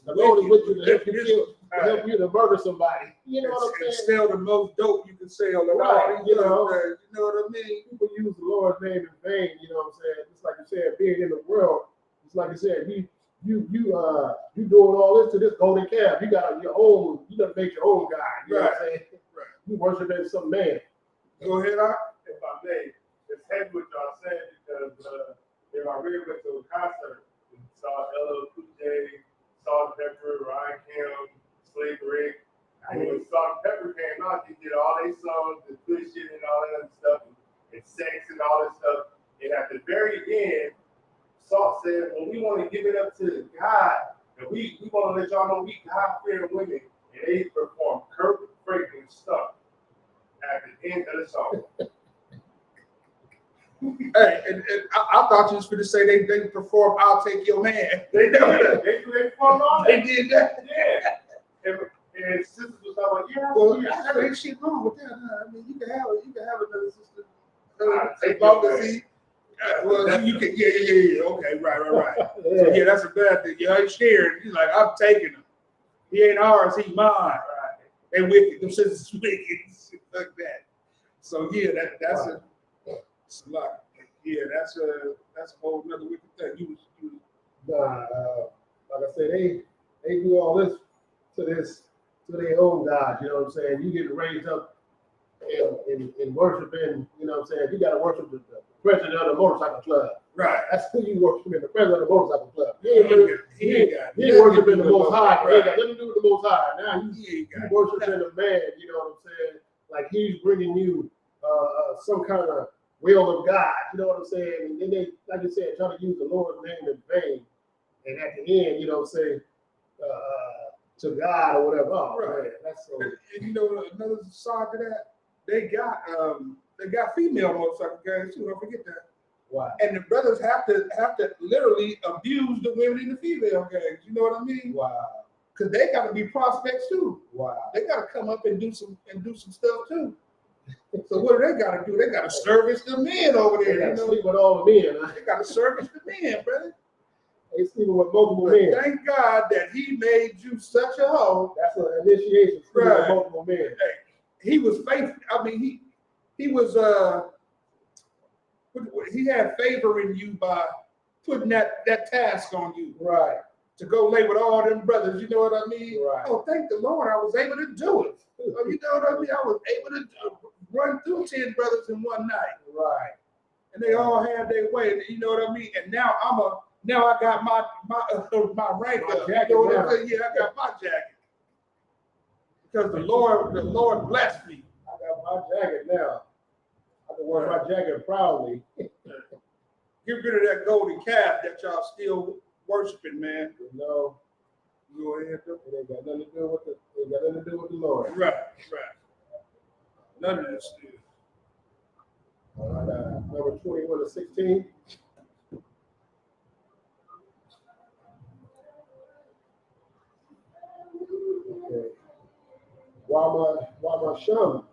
S2: The Lord is with you to help you kill, to help you to murder somebody. You know what I'm saying?
S1: Sell the most dope you can sell.
S2: Right. You know
S1: what I mean?
S2: People use the Lord's name in vain. You know what I'm saying? Just like you said, being in the world, it's like you said, you doing all this to this golden calf. You got your own, you done made your own God. You know what I'm saying? Right. You worship as some man.
S1: Go ahead,
S3: if I may. It's heavy what y'all saying, because if I really went to a concert and saw LL Cool J, Salt and Pepper, Ryan Kim, Slick Rick. And when Salt and Pepper came out, they did all their songs, the good shit and all that other stuff, and sex and all that stuff. And at the very end, Salt said, well, we want to give it up to God, and we want to let y'all know we God-fearing women. And they perform curtain-breaking stuff at the end of the song.
S1: Hey, and I thought you was going to say they perform "I'll Take Your Man."
S3: They did. They performed all
S1: They
S3: that.
S1: did that.
S3: Yeah. And sisters was like, yeah,
S1: Well,
S3: yeah.
S1: there ain't shit wrong with that. Huh? I mean, you can have another sister.
S3: Take
S1: As long
S3: your
S1: as
S3: man.
S1: he, well, you can, yeah. Okay, right. So yeah, that's a bad thing. Yeah, he's scared. He's like, I'm taking him. He ain't ours. He mine.
S3: Right.
S1: They wicked. Them sisters wicked. Shit like that. So yeah, that's a lot. Yeah, that's a whole nother wicked thing. You was
S2: Like I said, they do all this to their own God. You know what I'm saying? You get raised up in worshiping. You know what I'm saying? You got to worship the president of the motorcycle club.
S1: right.
S2: That's who you worshiping, the president of the motorcycle club.
S1: He ain't
S2: Worshiping the Most High. He ain't got nothing to do with the Most High. Now you worshiping the man. You know what I'm saying? Like he's bringing you some kind of will of God. You know what I'm saying? And then they, like you said, try to use the Lord's name in vain. And at the end, you know what I'm saying, to God or whatever. Oh,
S1: right.
S2: Man, that's so.
S1: And you know another side to that, they got female motorcycle gangs too. Don't forget that.
S2: Wow.
S1: And the brothers have to literally abuse the women in the female gangs. You know what I mean?
S2: Wow.
S1: Because they got to be prospects too.
S2: Wow.
S1: They got to come up and do some stuff too. So what do they got to do? They got to service the men over there.
S2: They got to
S1: You know?
S2: sleep with all the men. Huh?
S1: They got to service the men, brother.
S2: They sleeping with multiple
S1: But
S2: men.
S1: thank God that He made you such a hoe.
S2: That's an initiation. Sleeping
S1: Right.
S2: with multiple men.
S1: Hey, he was faithful. I mean, he was he had favor in you by putting that task on you.
S2: Right.
S1: To go lay with all them brothers, you know what I mean?
S2: Right.
S1: Oh, thank the Lord, I was able to do it. Oh, you know what I mean? I was able to run through 10 brothers in one night.
S2: Right.
S1: And they all had their way, you know what I mean? And now I got my rank
S2: My
S1: up.
S2: jacket
S1: You know what
S2: now.
S1: I'm saying? Yeah, I got my jacket. Because the Lord blessed me.
S2: I got my jacket now. I can wear my jacket proudly.
S1: Get rid of that golden calf that y'all still worshiping, man.
S2: You know,
S1: Go ahead.
S2: it ain't got nothing to do with the Lord.
S1: Right. None of this is.
S2: All right, number 21 to 16. Okay. Wama Sham,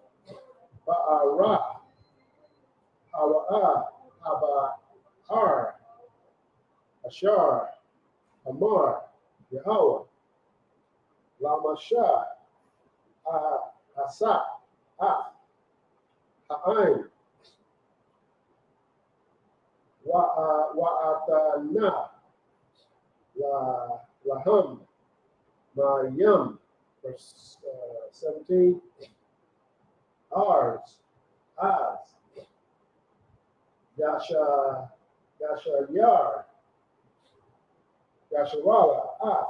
S2: Ba'ara, Hawa'a, Haba, Har, Ashar, Amar, Yahweh, Lama Shah, Asa, Ha'ain, Wa'atana, Laham, Ma'yam, verse 17, Ars, Az, Yar, Yasharala,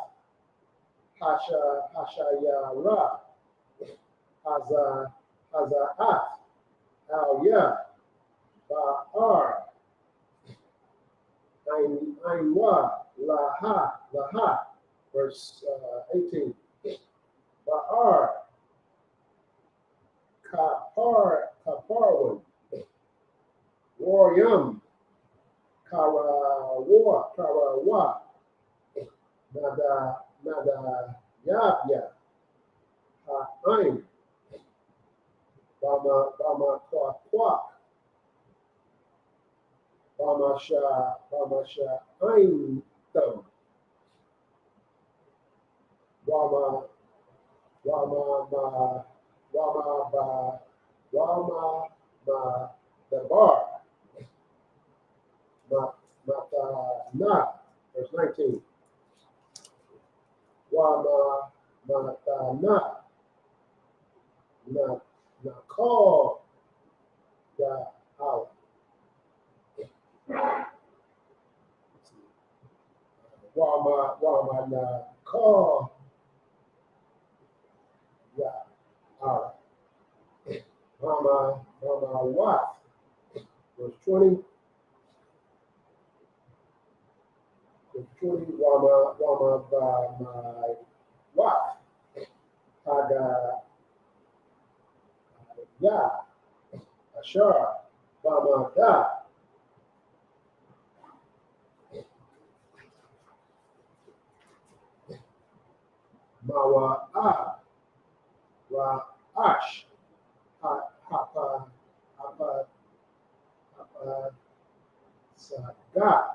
S2: Hashayara, Haza'at, Al-Ya, Ba'ar, Ainwa, Laha, verse 18, Ba'ar, Kaparwan, Waryam, Karawa, Nada, Yabya, Ha'ain, Bama Kwak, Bama Ain Thum, Wama Dabar, Matana, verse 19. Matana, Nakal, Ya'al. Wama Nakal, Ya'al. Mama Wat, verse 20. Wama ba my Wat, Haga Ya, Ashar, Bama Da, Mawa'ah, Ra'ash, Hapa, Sagat,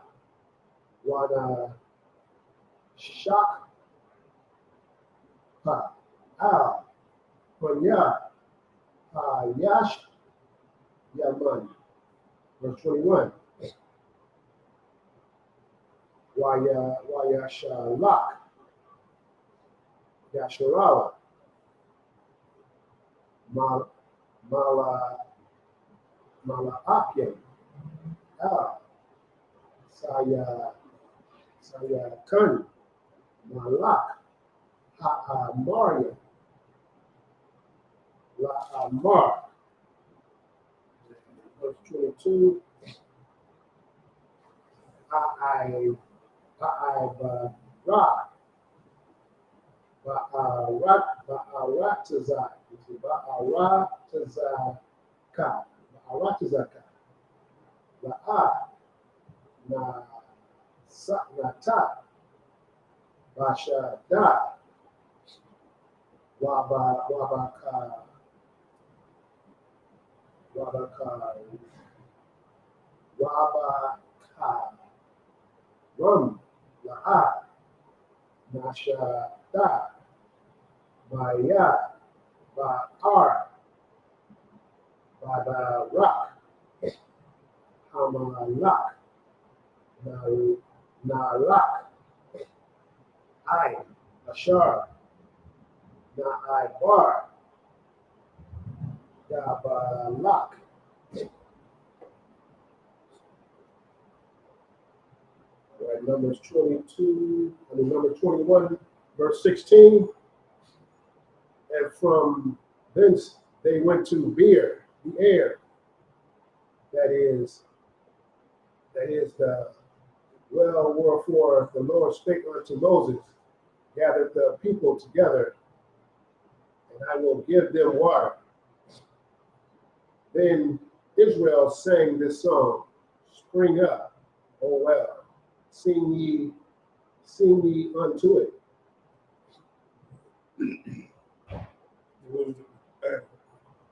S2: Wana Shak, Al, Panya, Yash, Yaman. Verse 21. Waya Shalak, Yasharala, Malaakim, Al, Sayakan, Malak, Ha'amaria, La'amar. Verse 22. Ha'ibara, Ba'aratazak, Ba'aratazaka, La'a, Nata, Bashada, Wabaka, Rum, La'a, Nashada, Maya, Ba'ar, Babarak, Hamalak, Nalak, Ain, Ashar, Na'aibar, Dabalak. Right, Numbers 21, verse 16. And from thence they went to Beer, the air, that is the well wherefore the Lord spake unto Moses, gather the people together, and I will give them water. Then Israel sang this song, Spring up, O well, sing ye unto it.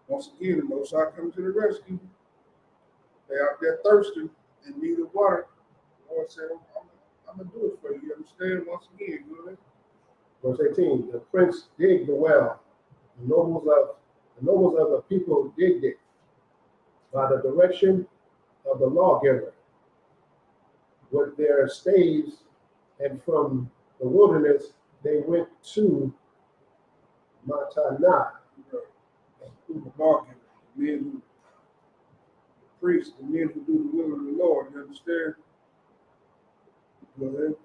S1: Once again, the Most High come to the rescue. They out there thirsty and need of water. The Lord said, I'm gonna do it for you. You understand? Once again, you know that?
S2: Verse 18, the prince digged the well, the nobles of the people digged it by the direction of the lawgiver with their staves, and from the wilderness they went to Mattanah.
S1: Who the lawgiver, the men who, the priests, the men who do the will of the Lord. You understand? Go ahead.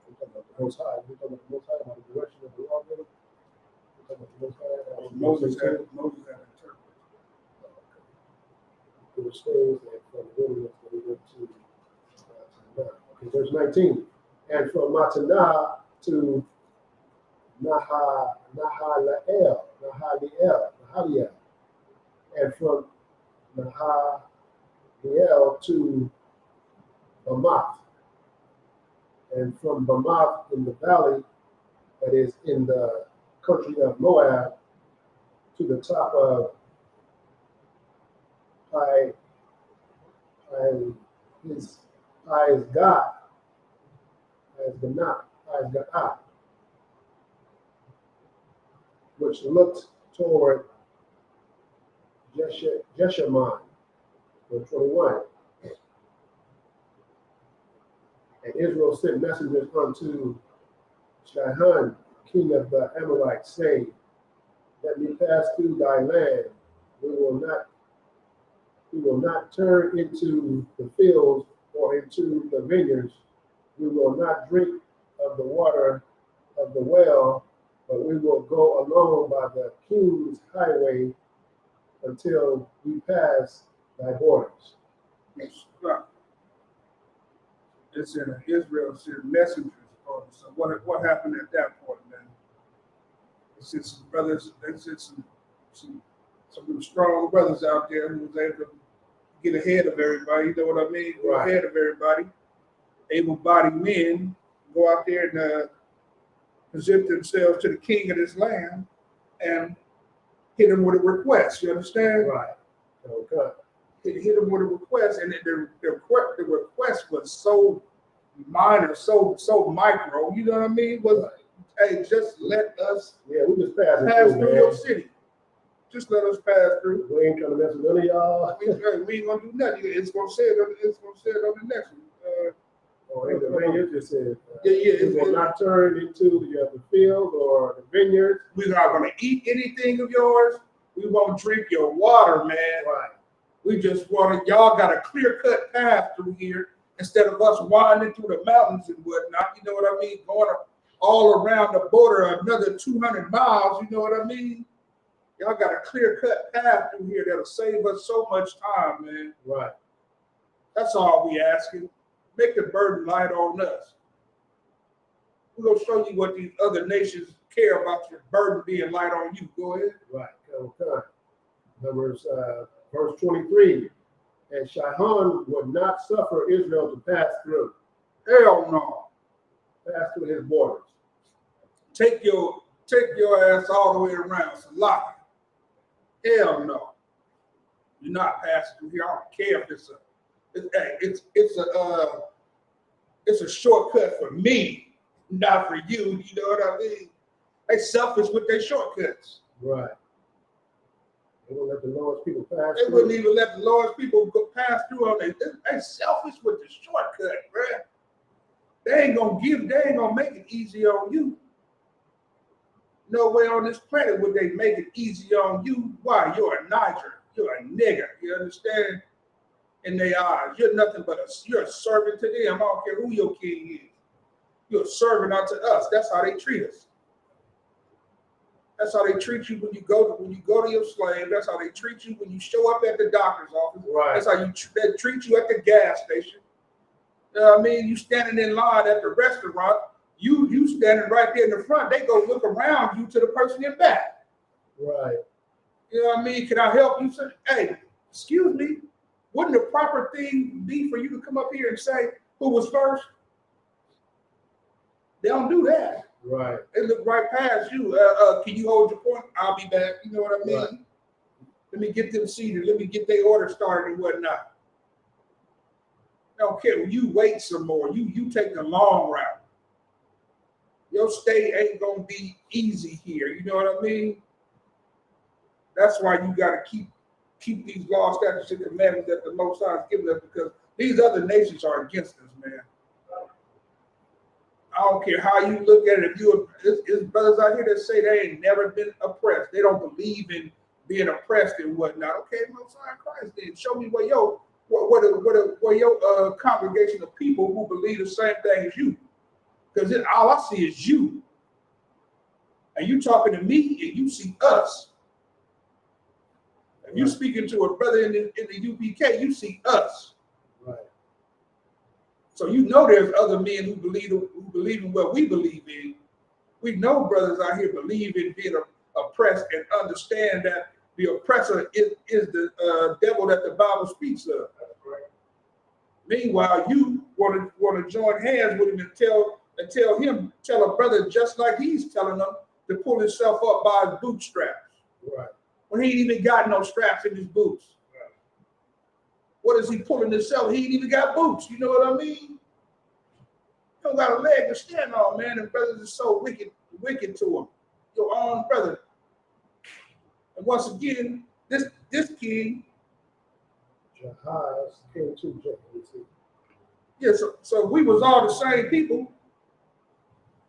S2: We're talking about the Most High. We're talking about the Most High, about the direction of the lawgiver. We're talking about the Most High.
S1: Moses had interpreted.
S2: To the slaves, and from the wilderness they went to Mattanah. Okay, verse 19. And from Mattanah to Nahaliel, and from Nahaliel to Bamath, and from Bamath in the valley that is in the country of Moab to the top of Isgah, which looked toward Jeshimon, verse 21. And Israel sent messengers unto Sihon, king of the Amorites, saying, Let me pass through thy land. We will not turn into the fields or into the vineyards. We will not drink of the water of the well, but we will go along by the king's highway until we pass thy borders.
S1: It's in Israel sent messengers. So what happened at that point, man? They sent some brothers, they sent some strong brothers out there who was able to get ahead of everybody. You know what I mean? Go
S2: Right.
S1: ahead of everybody
S4: able-bodied men go out there and present themselves to the king of this land and hit him with a request. You understand?
S2: Right. Okay.
S4: Hit him with a request, and the request was so minor, so micro. You know what I mean? Was hey, just let us
S2: we just passed
S4: through your city. Just let us pass through.
S2: We ain't trying to mess with none of y'all.
S4: We ain't gonna do nothing. It's gonna say it on the next one.
S2: In the vineyard, it says,
S4: it
S2: will not turn into the field or the vineyard.
S4: We're not gonna eat anything of yours. We won't drink your water, man.
S2: Right.
S4: We just want y'all got a clear-cut path through here instead of us winding through the mountains and whatnot. You know what I mean? Going all around the border another 200 miles. You know what I mean? Y'all got a clear-cut path through here that'll save us so much time, man.
S2: Right.
S4: That's all we asking. Make the burden light on us. We're gonna show you what these other nations care about your burden being light on you. Go ahead.
S2: Right. Okay. Numbers verse 23. And Shihon would not suffer Israel to pass through.
S4: Hell no.
S2: Pass through his borders.
S4: Take your ass all the way around. Salaki. Hell no. You're not passing through here. I don't care if it's a shortcut for me, not for you. You know what I mean? They selfish with their shortcuts.
S2: Right. They won't let the Lord's people pass
S4: They
S2: through.
S4: wouldn't even let the Lord's people go pass through on it. They selfish with the shortcut, bruh. They ain't gonna make it easy on you. No way on this planet would they make it easy on you. Why? You're a Niger. You're a nigger. You understand? In their eyes, you're nothing but you're a servant to them. I don't care who your king is. You're a servant unto us. That's how they treat us. That's how they treat you when you go to your slave. That's how they treat you when you show up at the doctor's office.
S2: Right.
S4: That's how they treat you at the gas station. You know what I mean? You standing in line at the restaurant. You standing right there in the front. They go look around you to the person in back.
S2: Right.
S4: You know what I mean? Can I help you? Say, hey, excuse me. Wouldn't the proper thing be for you to come up here and say who was first? They don't do that.
S2: Right.
S4: They look right past you. Can you hold your point? I'll be back. You know what I mean?
S2: Right.
S4: Let me get them seated. Let me get their order started and whatnot. I don't care. You wait some more. You take the long route. Your stay ain't gonna be easy here. You know what I mean? That's why you gotta keep these laws, statutes, and commandments that the Most High has given us, because these other nations are against us, man. I don't care how you look at it. If there's brothers out here that say they ain't never been oppressed. They don't believe in being oppressed and whatnot. Okay, Most High Christ, then show me where your congregation of people who believe the same thing as you. Because all I see is you. And you talking to me and you see us. If you speaking to a brother in the UPK, you see us.
S2: Right.
S4: So you know there's other men who believe in what we believe in. We know brothers out here believe in being oppressed and understand that the oppressor is the devil that the Bible speaks of. Meanwhile, you want to join hands with him and tell a brother just like he's telling them to pull himself up by his bootstraps.
S2: Right.
S4: When he ain't even got no straps in his boots. Right. What is he pulling himself? He ain't even got boots. You know what I mean? You don't got a leg to stand on, man. And brothers are so wicked to him. Your own brother. And once again, this king.
S2: Jahaz came to Jacob.
S4: Yeah, so we was all the same people.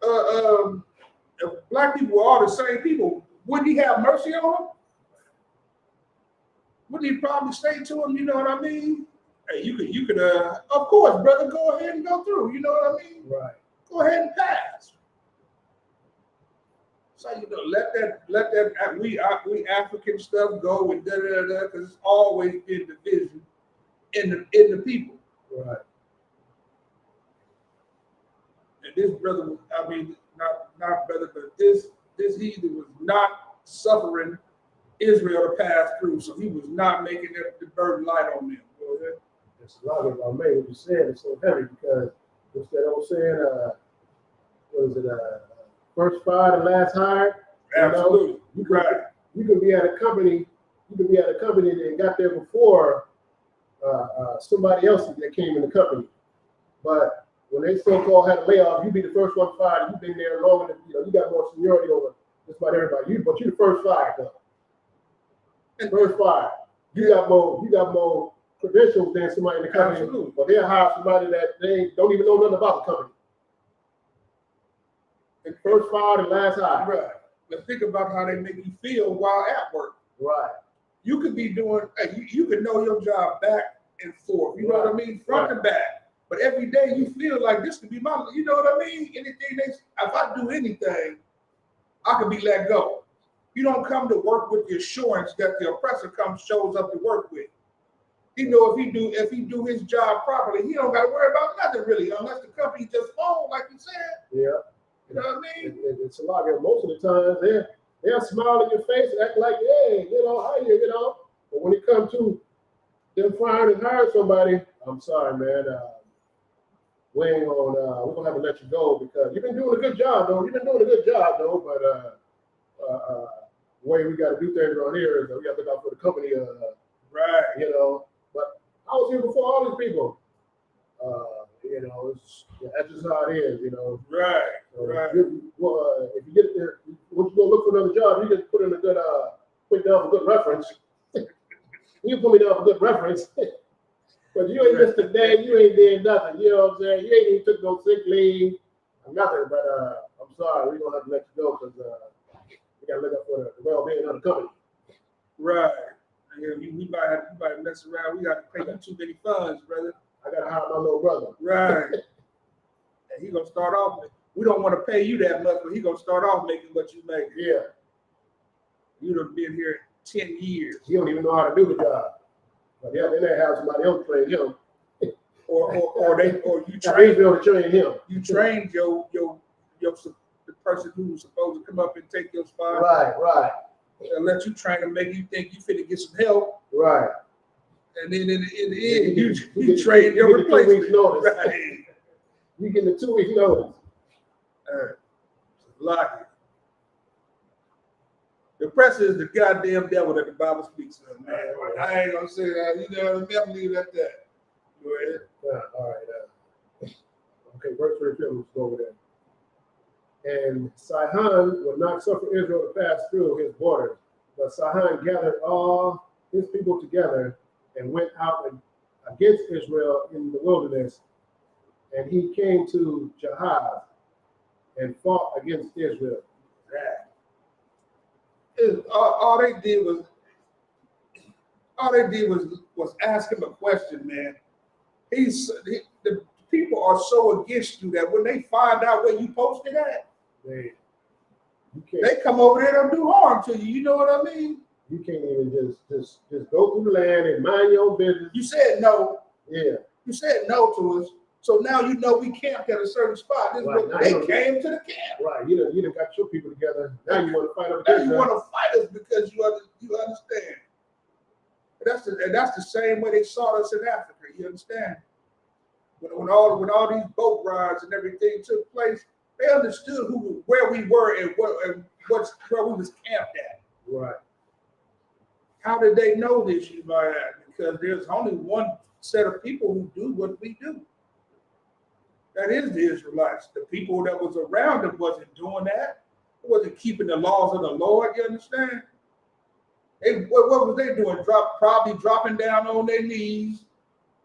S4: If black people were all the same people, wouldn't he have mercy on them? Wouldn't he probably say to him, you know what I mean? Hey, you could, of course, brother, go ahead and go through. You know what I mean?
S2: Right.
S4: Go ahead and pass. So let that we African stuff go and because it's always been division in the people.
S2: Right.
S4: And this brother, not brother, but this heathen was not suffering Israel to pass through, so he was not making the burden light on them.
S2: It's a lot of our man. What you said is so heavy because what's that old saying? What is it? First fired and last hired.
S4: Absolutely.
S2: You know, you could be at a company. You could be at a company that got there before somebody else that came in the company. But when they so-called had a layoff, you be the first one fired. You've been there longer than you got more seniority over just about everybody. But you're the first fired though. First fired. You got more credentials than somebody in the company.
S4: Absolutely.
S2: But they'll hire somebody that they don't even know nothing about the company. And first fired and last hired.
S4: Right. But think about how they make you feel while at work.
S2: Right.
S4: You could be doing, you could know your job back and forth. You know what I mean? Front to back. But every day you feel like this could be my, you know what I mean? Anything if I do anything, I could be let go. You don't come to work with the assurance that the oppressor shows up to work with. You know, if he do his job properly, he don't got to worry about nothing really, unless the company just falls, like you said.
S2: Yeah.
S4: You know what I mean?
S2: It's a lot. Most of the time, they'll smile in your face and act like, hey, how you, But when it comes to them firing and hiring somebody, I'm sorry, man. We're gonna have to let you go because you've been doing a good job, though. But way we got to do things around here is we got to look out for the company.
S4: Right.
S2: But I was here before all these people. That's just how it is,
S4: Right.
S2: So
S4: Right.
S2: if you get there, once you go look for another job, you just put in a good, put down for good reference. You put me down for good reference. But you ain't missed a day, you ain't did nothing, you know what I'm saying? You ain't even took no sick leave, or nothing, but I'm sorry, we're gonna have to let you go because we gotta look up for the well-being of the company.
S4: Right. Yeah, we might mess around. We got to pay you too many funds, brother.
S2: I gotta hire my little brother.
S4: Right. And he gonna start off. We don't want to pay you that much, but he gonna start off making what you make.
S2: Yeah.
S4: You done been here 10 years.
S2: He don't even know how to do the job. But yeah, then they have somebody else train him.
S4: Or you
S2: Train
S4: train
S2: to train him.
S4: you trained the person who was supposed to come up and take your spot.
S2: Right.
S4: And let you train him, make you think you finna get some help.
S2: Right.
S4: And then in the end, you train your replacement. Right.
S2: You get the 2 weeks notice.
S4: Like it. The oppressor is the goddamn devil that the Bible speaks of, man. I ain't gonna say that. You know what I mean? I'm leave it at that. Go ahead.
S2: All right. Okay, verse 32, let's go over there. And Sihon would not suffer Israel to pass through his borders, but Sihon gathered all his people together and went out against Israel in the wilderness. And he came to Jahaz and fought against Israel.
S4: All they did was ask him a question, man. The people are so against you that when they find out where you posted at, they come over there and do harm to you. You know what I mean?
S2: You can't even just go through the land and mind your own business.
S4: You said no.
S2: Yeah.
S4: You said no to us. So now you know we camped at a certain spot. This
S2: Right.
S4: is what they came to the camp.
S2: Right. You done got your people together. Now you want to fight over
S4: Now
S2: this.
S4: you want to fight us because you understand. And that's the same way they saw us in Africa. You understand? When all these boat rides and everything took place, they understood where we were and where we was camped at.
S2: Right.
S4: How did they know this, you might ask? Because there's only one set of people who do what we do. That is the Israelites. The people that was around them wasn't doing that. It wasn't keeping the laws of the Lord, you understand? What was they doing? Probably dropping down on their knees,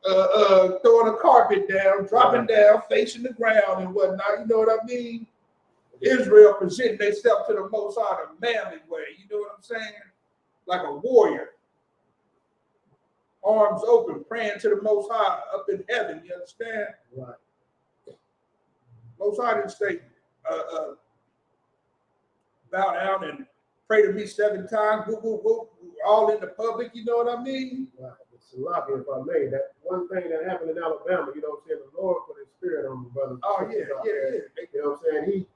S4: throwing a carpet down, dropping down, facing the ground and whatnot. You know what I mean? Israel presenting themselves to the Most High the manly way. You know what I'm saying? Like a warrior. Arms open, praying to the Most High up in heaven. You understand?
S2: Right.
S4: Most High didn't say, bow down and pray to me 7 times, all in the public, you know what I mean?
S2: Right. It's a lot, if I may. That one thing that happened in Alabama, you know what I'm saying? The Lord put his spirit on the brothers.
S4: Oh, yeah.
S2: You know what I'm saying?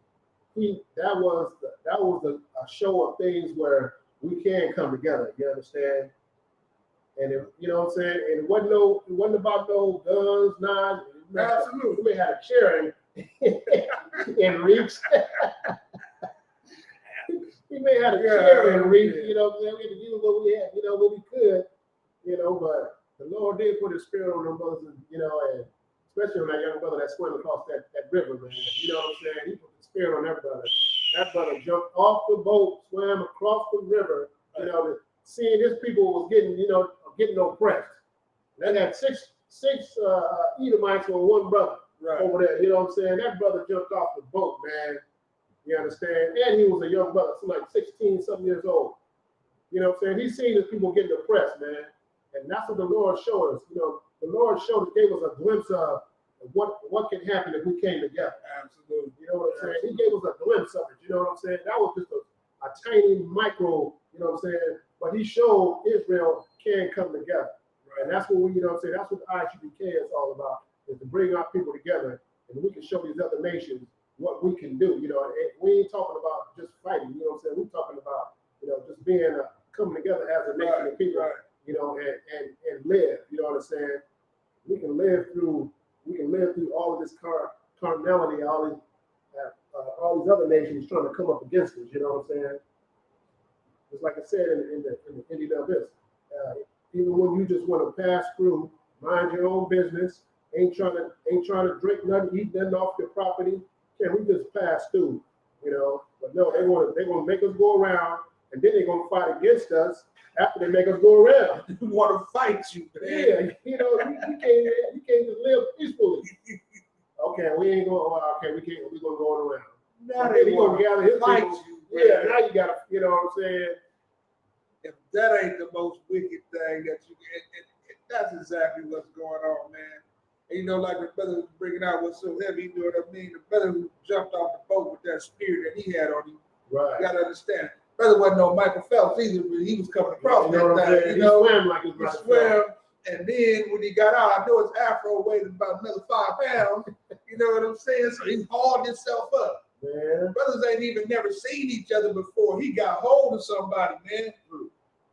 S2: That was a show of things where we can come together, you understand? And you know what I'm saying? And it wasn't about no guns, knives.
S4: Absolutely.
S2: We may have a chair in Reefs. We may have a chair in Reefs, you know what I'm saying? We had to use what we had, you know, what we could, you know, but the Lord did put his spirit on them brothers, you know, and especially on that young brother that swam across that river, man. You know what I'm saying? He put the spirit on that brother. That brother jumped off the boat, swam across the river, you know, seeing his people was getting, you know, getting oppressed. They had six Edomites on one brother over there, you know what I'm saying? That brother jumped off the boat, man. You understand? And he was a young brother, so like 16 something years old. You know what I'm saying? He's seen his people getting oppressed, man. And that's what the Lord showed us. You know, the Lord gave us a glimpse of what can happen if we came together.
S4: Absolutely.
S2: You know what I'm saying? He gave us a glimpse of it. You know what I'm saying? That was just a tiny micro, you know what I'm saying? But he showed Israel can come together. And that's what you know what I'm saying? That's what the ICBK is all about, is to bring our people together and we can show these other nations what we can do. You know, and we ain't talking about just fighting, you know what I'm saying? We're talking about, you know, just being coming together as a nation of people, you know, and live, you know what I'm saying? We can live through all of this carnality, all these other nations trying to come up against us, you know what I'm saying? Just like I said in the Indian abyss. Even when you just want to pass through, mind your own business, ain't trying to drink nothing, eat nothing off your property. Can we just pass through, you know? But no, they want to make us go around, and then they're gonna fight against us after they make us go around.
S4: They want to fight you, man.
S2: Yeah, you know, you can't just live peacefully. Okay, we ain't going. Okay, we're gonna go around.
S4: Now they
S2: gonna gather his
S4: fight
S2: people.
S4: you.
S2: Yeah, now you gotta, you know what I'm saying?
S4: If that ain't the most wicked thing that you get, that's exactly what's going on, man. And you know, like the brother was bringing out what's so heavy, you know what I mean? The brother who jumped off the boat with that spear that he had on him,
S2: Right.
S4: you gotta understand. Brother wasn't no Michael Phelps either, but he was coming across
S2: You know
S4: that thing. You know,
S2: he swam like his
S4: he
S2: brother.
S4: swam, and then when he got out, I know his afro weighed about another 5 pounds. You know what I'm saying? So he hauled himself up.
S2: Man.
S4: Brothers ain't even never seen each other before. He got hold of somebody, man.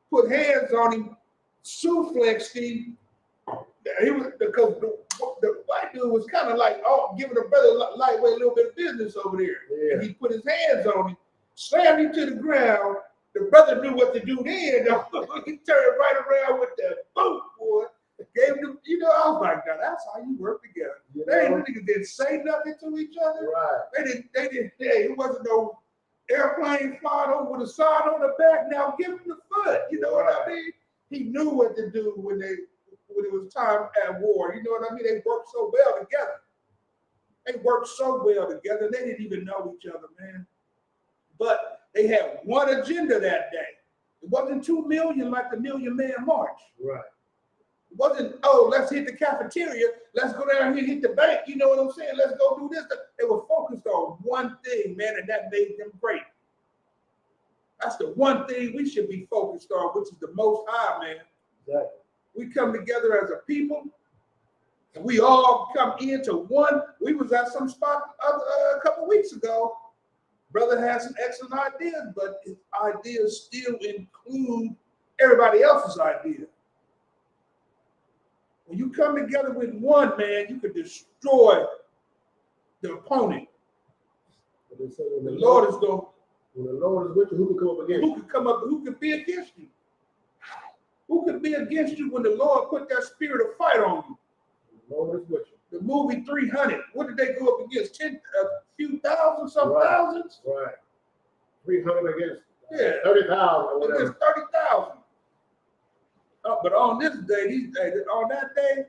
S4: Put hands on him, suplexed him. He was because the white dude was kind of like giving the brother lightweight a little bit of business over there.
S2: Yeah.
S4: And he put his hands on him, slammed him to the ground. The brother knew what to do then. He turned right around with that boot, boy. Gave him, you know, I was like, now that's how you work together.
S2: You
S4: They
S2: know?
S4: didn't say nothing to each other.
S2: Right.
S4: They didn't, it wasn't no airplane flying over with a sign on the back. Now give him the foot. You know what I mean? He knew what to do when it was time at war. You know what I mean? They worked so well together. They worked so well together. They didn't even know each other, man. But they had one agenda that day. It wasn't 2 million like the Million Man March.
S2: Right.
S4: It wasn't, let's hit the cafeteria. Let's go down here and hit the bank. You know what I'm saying? Let's go do this. They were focused on one thing, man, and that made them great. That's the one thing we should be focused on, which is the Most High, man.
S2: Exactly.
S4: We come together as a people, and we all come into one. We was at some spot a couple weeks ago. Brother had some excellent ideas, but his ideas still include everybody else's idea. When you come together with one, man, you can destroy the opponent. The Lord is going.
S2: When the Lord is with you, who can come up against you?
S4: Who can come up? Who can be against you? Who can be against you when the Lord put that spirit of fight on you?
S2: The Lord is with you.
S4: The movie 300. What did they go up against? A few thousand, some thousands.
S2: Right. 300 against
S4: 30,000
S2: or whatever.
S4: Against 30,000. But on this day, on that day,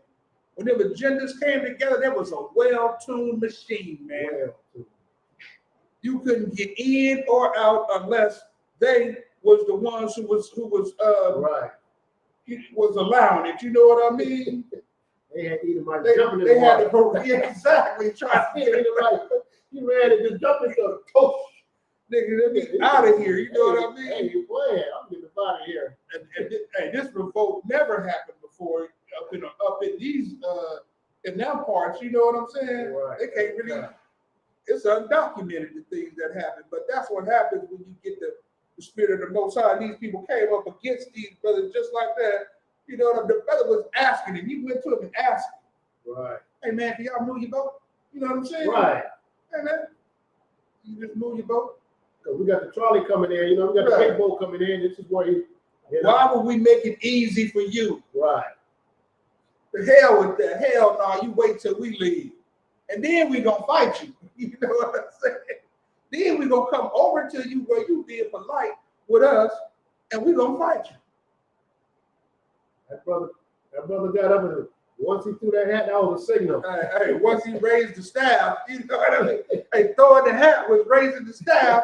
S4: when them agendas came together, there was a well-tuned machine, man.
S2: Well,
S4: You couldn't get in or out unless they was the ones who was allowing it. You know what I mean?
S2: They had Edomite
S4: They
S2: jumping in
S4: had
S2: the water.
S4: to go exactly try to get it.
S2: You ran and just jumped into the coach.
S4: Nigga, let me out of here. You know what I mean?
S2: Hey, you playing? I'm getting out of here.
S4: And this revolt never happened before up in these in them parts. You know what I'm saying?
S2: Right.
S4: They can't really. It's undocumented the things that happen, but that's what happens when you get the spirit of the Most High. These people came up against these brothers just like that. You know, the brother was asking him. He went to him and asked him.
S2: Right.
S4: Hey man, can y'all move your boat? You know what I'm saying?
S2: Right.
S4: Hey man, you just move your boat.
S2: Because we got the trolley coming in, we got the big boat coming in. This is where
S4: Why would we make it easy for you?
S2: Right.
S4: The hell with that. Hell no, you wait till we leave. And then we gonna fight you. You know what I'm saying? Then we gonna come over to you where you being polite with us, and we gonna fight you.
S2: That brother got up and once he threw that hat, that was a signal.
S4: Hey, once he raised the staff, you know what I mean? Hey, throwing the hat was raising the staff.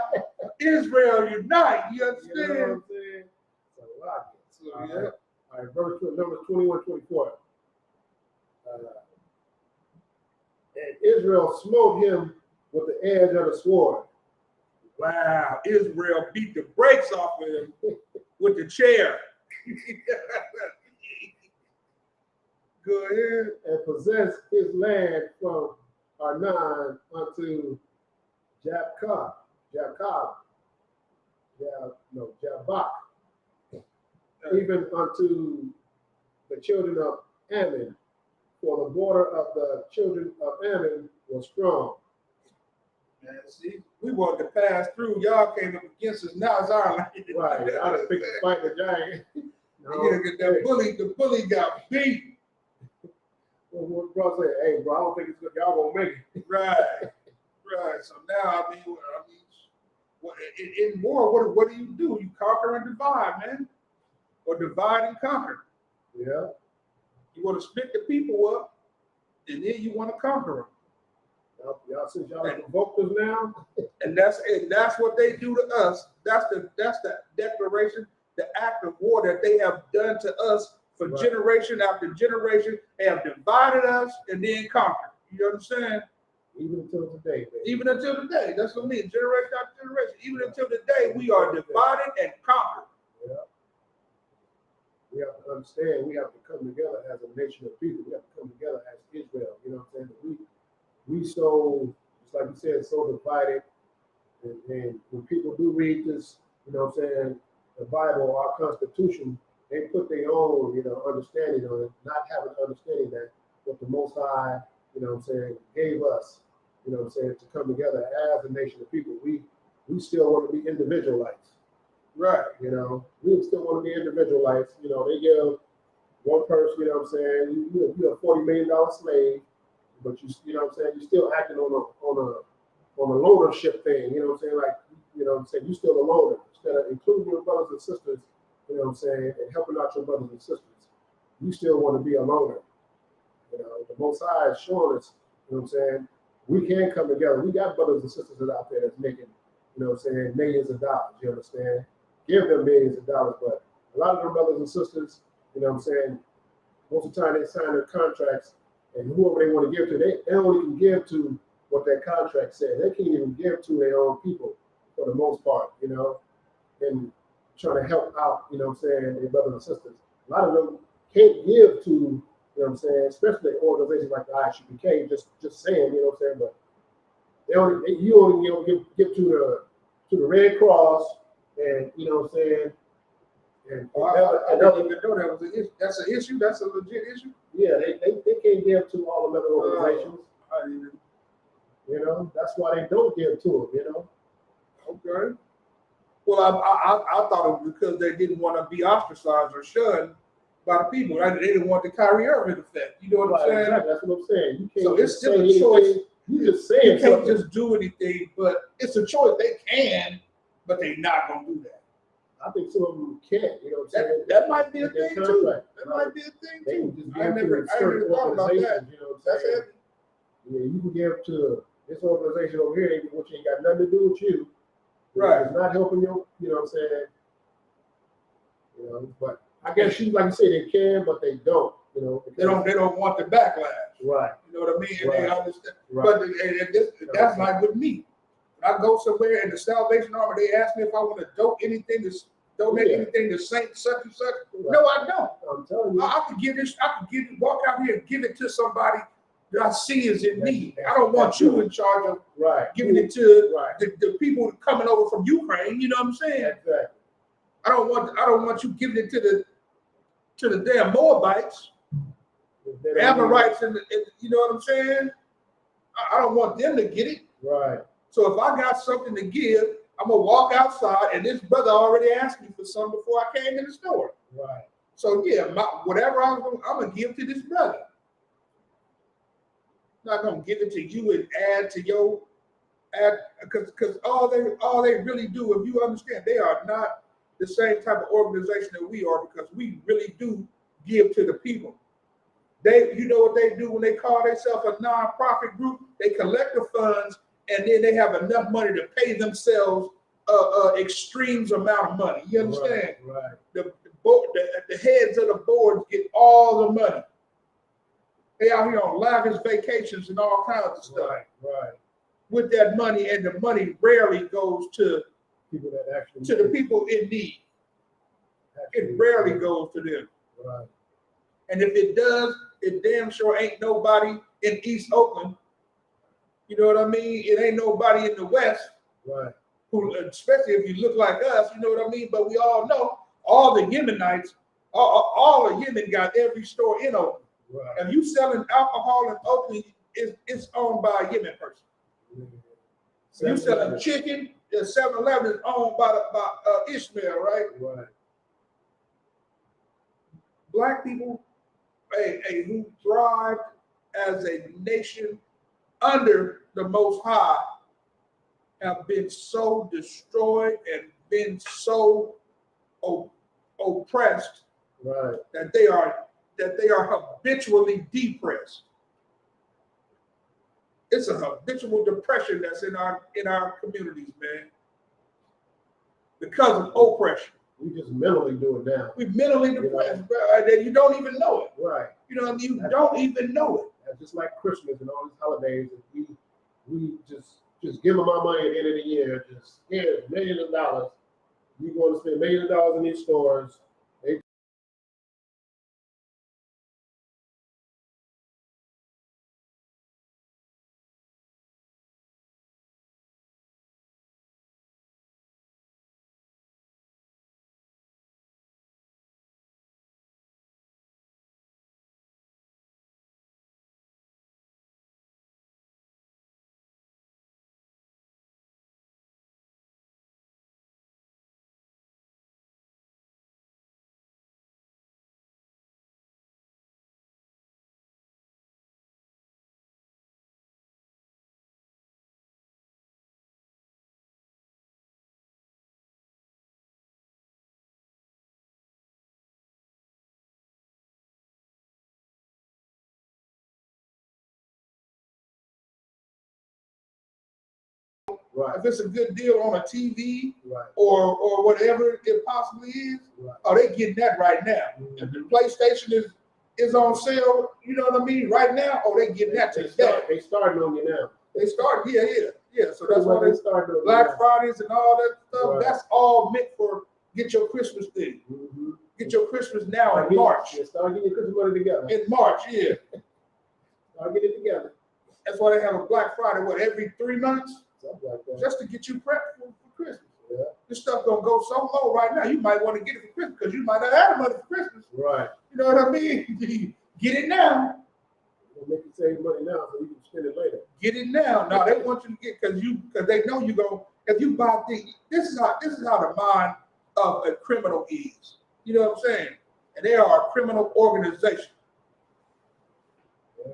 S4: Israel unite. You understand?
S2: You know what I'm saying? It's a lot.
S4: So, yeah.
S2: All right, verse number 21, 24. And Israel smote him with the edge of the sword.
S4: Wow, Israel beat the brakes off of him with the chair. Go ahead.
S2: And possessed his land from Arnon unto Jabbok, even unto the children of Ammon, for the border of the children of Ammon was strong.
S4: Man, see, we wanted to pass through. Y'all came up against us. Now it's our land.
S2: Right. I'd have picked to fight the giant.
S4: No, that bully, the bully got beat.
S2: Well, what bro said, hey, bro, I don't think it's good. Y'all gonna make it.
S4: Right. So now, I mean, in war, what do? You conquer and divide, man, or divide and conquer.
S2: Yeah.
S4: You want to split the people up, and then you want to conquer them.
S2: Y'all since y'all provoked us now,
S4: and that's what they do to us. That's the declaration, the act of war that they have done to us for generation after generation. They have divided us and then conquered. You understand?
S2: Even until today, man.
S4: Even until today. That's what I mean. Generation after generation. Even until today, we are divided and conquered.
S2: Yeah. We have to understand. We have to come together as a nation of people. We have to come together as Israel. You know what I'm saying? We so, just like you said, so divided. And when people do read this, you know what I'm saying, the Bible, our Constitution, they put their own, understanding on it, not having understanding that what the Most High, you know what I'm saying, gave us, you know what I'm saying, to come together as a nation of people. We still want to be individualites.
S4: Right.
S2: We still want to be individualites. They give one person, you know what I'm saying, you're a $40 million slave, but you know what I'm saying, you're still acting on a loanership thing, you know what I'm saying, like, you know what I'm saying, you're still a loaner. Instead of including your brothers and sisters, you know what I'm saying, and helping out your brothers and sisters, you still want to be a loner. The Most High is showing us, you know what I'm saying, we can come together. We got brothers and sisters out there that's making, you know what I'm saying, millions of dollars, you understand? Give them millions of dollars, but a lot of them brothers and sisters, you know what I'm saying, most of the time they sign their contracts, and whoever they want to give to, they only can give to what that contract says. They can't even give to their own people for the most part, and trying to help out, you know what I'm saying, their brothers and sisters. A lot of them can't give to, you know what I'm saying, especially organizations like the ISUPK, just saying, you know what I'm saying, but you only give to the Red Cross, and you know what I'm saying, and
S4: I didn't even know that was an issue. That's an issue. That's a legit issue.
S2: Yeah, they can't give to all the other organizations.
S4: I
S2: That's why they don't give to them.
S4: Okay. Well, I thought it was because they didn't want to be ostracized or shunned by the people. Right? They didn't want the Kyrie Irving effect. You know what I'm saying?
S2: Exactly. That's what I'm saying. You can't.
S4: So it's still a choice.
S2: You just saying
S4: you can't
S2: something.
S4: just do anything, but it's a choice. They can, but they're not gonna do that.
S2: I think some of them can't. You know what I'm saying?
S4: That might be a thing too. That might be a thing
S2: They
S4: too.
S2: can just
S4: I
S2: give
S4: never
S2: to certain
S4: thought about that.
S2: organizations. You know what I'm saying? Yeah, you can give to this organization over here, which ain't got nothing to do with you.
S4: Right.
S2: It's not helping you. You know what I'm saying? But I guess like you say, they can, but they don't.
S4: They don't want the backlash.
S2: Right.
S4: You know what I mean? And
S2: Right.
S4: they understand.
S2: Right.
S4: But that's like with me. When I go somewhere in the Salvation Army, they ask me if I want to donate anything to Saint such and such. Right. No, I don't.
S2: I'm telling you.
S4: I could give it, walk out here and give it to somebody that I see is in need. I don't want you in charge of giving it to the people coming over from Ukraine. You know what I'm saying?
S2: Exactly.
S4: I don't want you giving it to the damn Moabites.
S2: They
S4: have the
S2: don't need
S4: rights, you know what I'm saying? I don't want them to get it.
S2: Right.
S4: So if I got something to give, I'm gonna walk outside, and this brother already asked me for something before I came in the store.
S2: Right.
S4: So yeah, whatever I'm gonna give to this brother. I'm not gonna give it to you and add to your because all they really do, if you understand, they are not the same type of organization that we are, because we really do give to the people. You know what they do when they call themselves a nonprofit group? They collect the funds, and then they have enough money to pay themselves extremes amount of money. You understand?
S2: Right.
S4: The heads of the boards get all the money. They out here on lavish vacations and all kinds of stuff.
S2: Right.
S4: With that money, and the money rarely goes to
S2: People that actually
S4: the people in need. It rarely goes to them.
S2: Right.
S4: And if it does, it damn sure ain't nobody in East Oakland. You know what I mean? It ain't nobody in the West.
S2: Right.
S4: Who, especially if you look like us, you know what I mean? But we all know all the Yemenites, all of Yemen got every store in Oakland.
S2: Right.
S4: If you selling alcohol in Oakland, it's owned by a Yemen person. If you selling chicken, 7-Eleven is owned by Ishmael, right?
S2: Right.
S4: Black people, who thrived as a nation under the Most High, have been so destroyed and been so oppressed,
S2: Right.
S4: that they are habitually depressed. It's a habitual depression that's in our communities, man, because of oppression.
S2: We just mentally do it now.
S4: We mentally depressed, bro. That you don't even know it.
S2: Right.
S4: You know what I mean? You don't even know it.
S2: That's just like Christmas and all these holidays. We just give them our money at the end of the year. Just here's millions of dollars. You're going to spend millions of dollars in these stores. Right.
S4: If it's a good deal on a TV,
S2: Right.
S4: or whatever it possibly is,
S2: Right.
S4: oh, they getting that right now.
S2: Mhm.
S4: If the PlayStation is on sale, you know what I mean, right now, oh, they getting that today.
S2: They starting on you now.
S4: They start, yeah. So that's why
S2: they started on
S4: Black
S2: you now.
S4: Fridays and all that stuff.
S2: Right.
S4: That's all meant for get your Christmas thing.
S2: Mm-hmm.
S4: Get your Christmas now in March.
S2: Yeah, start getting your Christmas money together.
S4: In March, yeah.
S2: Start getting it together.
S4: That's why they have a Black Friday, every 3 months?
S2: Something like that.
S4: Just to get you prepped for Christmas.
S2: Yeah.
S4: This stuff gonna go so low right now. You might want to get it for Christmas because you might not have money for Christmas.
S2: Right.
S4: You know what I mean? Get it now.
S2: They'll make you save money now so you can spend it later.
S4: Get it now. No, they want you to get because they know you go. If you buy things, this is how the mind of a criminal is. You know what I'm saying? And they are a criminal organization.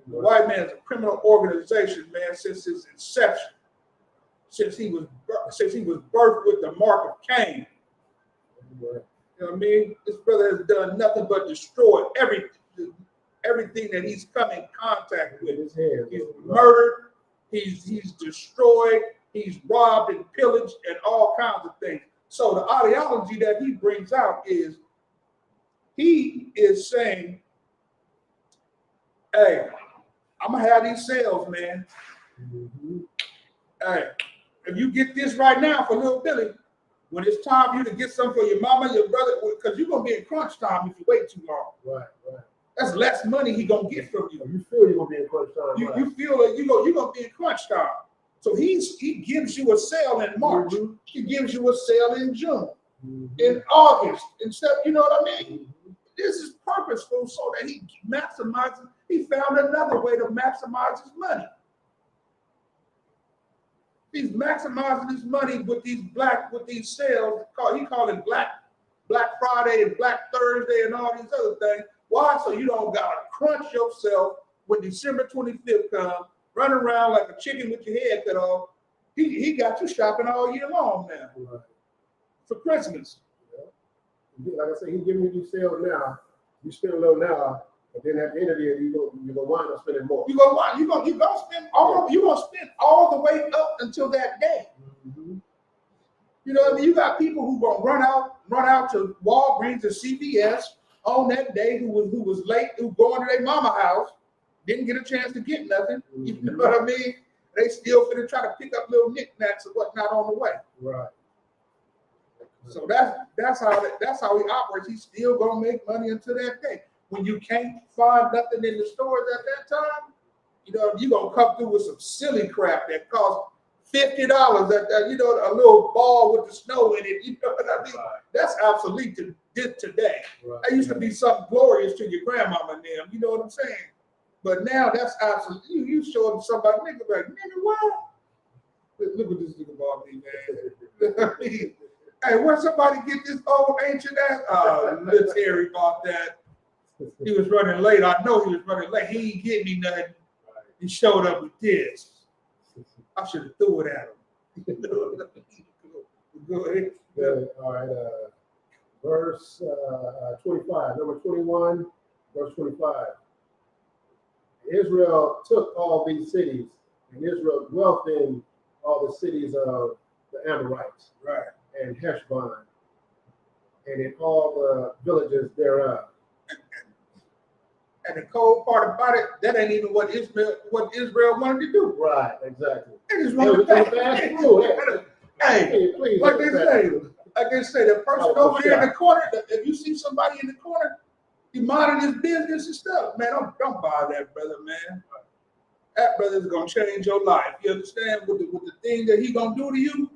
S4: The white man is a criminal organization, man, since his inception. Since he was birthed with the mark of Cain.
S2: Right.
S4: You know what I mean? This brother has done nothing but destroy everything that he's come in contact with.
S2: His hands.
S4: He's murdered, he's destroyed, he's robbed and pillaged and all kinds of things. So the ideology that he brings out is he is saying, hey, I'm gonna have these sales, man.
S2: Mm-hmm.
S4: Hey, if you get this right now for little Billy, when it's time for you to get some for your mama, your brother, because you're gonna be in crunch time if you wait too long.
S2: Right.
S4: That's less money he gonna get from you.
S2: You feel you're gonna be in crunch time.
S4: You feel that you're gonna be in crunch time. So he gives you a sale in March.
S2: Mm-hmm.
S4: He gives you a sale in June,
S2: Mm-hmm.
S4: in August, and stuff. You know what I mean?
S2: Mm-hmm.
S4: This is purposeful so that he maximizes. He found another way to maximize his money. He's maximizing his money with these sales. He called it Black Friday and Black Thursday and all these other things. Why? So you don't gotta crunch yourself when December 25th comes, run around like a chicken with your head cut off. He got you shopping all year long now.
S2: Right.
S4: For Christmas.
S2: Yeah. Like I said, he's giving you these sales now. You spend a little now, and then at the end of the year, you're gonna wind up spending more.
S4: You're gonna spend all the way up until that day.
S2: Mm-hmm.
S4: You know what I mean? You got people who gonna run out to Walgreens or CVS on that day who was late, who going to their mama house, didn't get a chance to get nothing.
S2: Mm-hmm.
S4: You know what I mean? They still finna try to pick up little knickknacks and whatnot on the way.
S2: Right.
S4: So that's how he operates. He's still gonna make money until that day. When you can't find nothing in the stores at that time, you know, you're gonna come through with some silly crap that costs $50 at that, you know, a little ball with the snow in it. You know what I mean?
S3: Right.
S4: That's obsolete today.
S2: Right.
S4: That used to be something glorious to your grandmama and them. You know what I'm saying? But now that's absolute. You show them somebody, nigga, like, nigga, what? Look at this nigga about me, man. Hey, where somebody get this old ancient ass? Little Terry bought that. He was running late. I know he was running late. He ain't getting me nothing. He showed up with this. I should have threw it at him. Go ahead.
S2: Good. All right. Verse 25, number 21, verse 25. Israel took all these cities, and Israel dwelt in all the cities of the Amorites,
S4: Right.
S2: and Heshbon, and in all the villages thereof.
S4: And the cold part about it, that ain't even what Israel wanted to do.
S2: Right, exactly.
S4: They just wanted to pass through. Hey,
S2: please,
S4: like they say, the person over there in the corner, if you see somebody in the corner, he minding his business and stuff, man, don't buy that brother, man. That brother's gonna change your life. You understand? With the thing that he gonna do to you,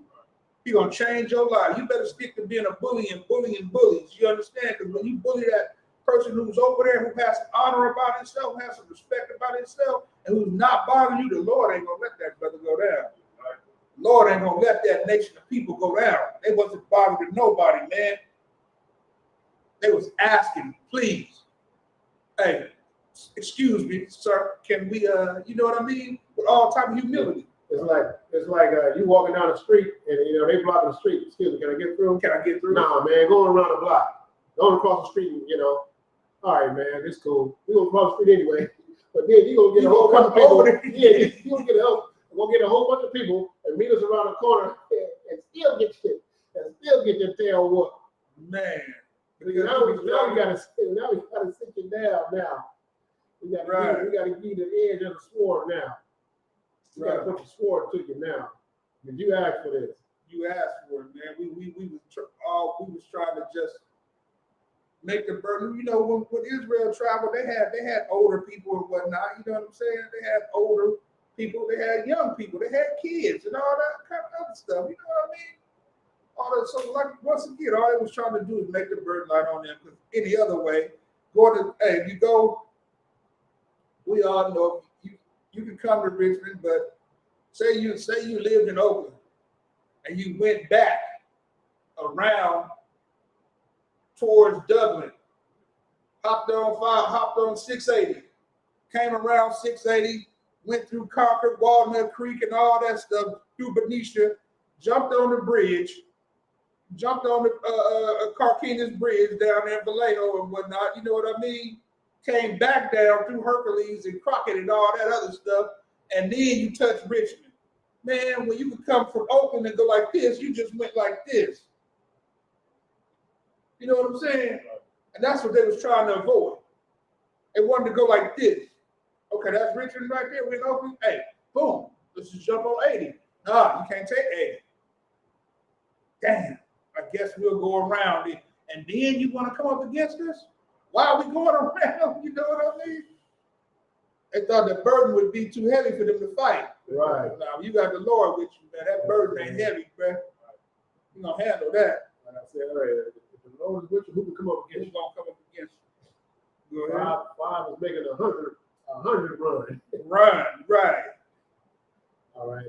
S4: he gonna change your life. You better stick to being a bully and bullying bullies. You understand? Because when you bully that person who's over there, who has some honor about himself, who has some respect about himself, and who's not bothering you, the Lord ain't gonna let that brother go down. Lord ain't gonna let that nation of people go down. They wasn't bothering nobody, man. They was asking, please, hey, excuse me, sir, can we, you know what I mean? With all type of humility.
S2: It's like you walking down the street and they blocking the street. Excuse me, can I get through?
S4: Can I get through?
S2: Nah, man, going around the block, going across the street. All right, man, it's cool. We gonna cross the street anyway. But then you gonna get a whole bunch of people. Yeah, you gonna get a whole bunch of people and meet us around the corner and still get your tail whooped.
S4: Man.
S2: Now we gotta sit you down now. We gotta give you the edge of the sword now. We gotta put the sword to you now. Did you ask for this?
S4: You asked for it, man. We was trying to just make the burden. You know, when Israel traveled, they had older people and whatnot. You know what I'm saying? They had older people, they had young people, they had kids and all that kind of other stuff. You know what I mean? All that. So, like, once again, all they was trying to do is make the burden light on them. Because any other way, you go. We all know you can come to Richmond, but say you lived in Oakland and you went back around towards Dublin, hopped on 680, came around 680, went through Concord, Walnut Creek, and all that stuff, through Benicia, jumped on the bridge, jumped on the Carquinez Bridge down there in Vallejo and whatnot, you know what I mean? Came back down through Hercules and Crockett and all that other stuff, and then you touch Richmond. Man, when you could come from Oakland and go like this, you just went like this. You know what I'm saying? And that's what they was trying to avoid. They wanted to go like this. Okay, that's Richmond right there. We're in Oakland. Hey, boom. Let's just jump on 80. Nah, you can't take 80. Damn. I guess we'll go around it. And then you want to come up against us? Why are we going around? You know what I mean? They thought the burden would be too heavy for them to fight.
S2: Right.
S4: Now, you got the Lord with you, man. That burden ain't heavy, bro. You're going to handle that.
S2: Like I said earlier, if the Lord is with you, who can come up against
S4: Who's
S2: you?
S4: going to come up against you? Go ahead.
S2: 5 is making 100.
S4: Run, right.
S2: All right.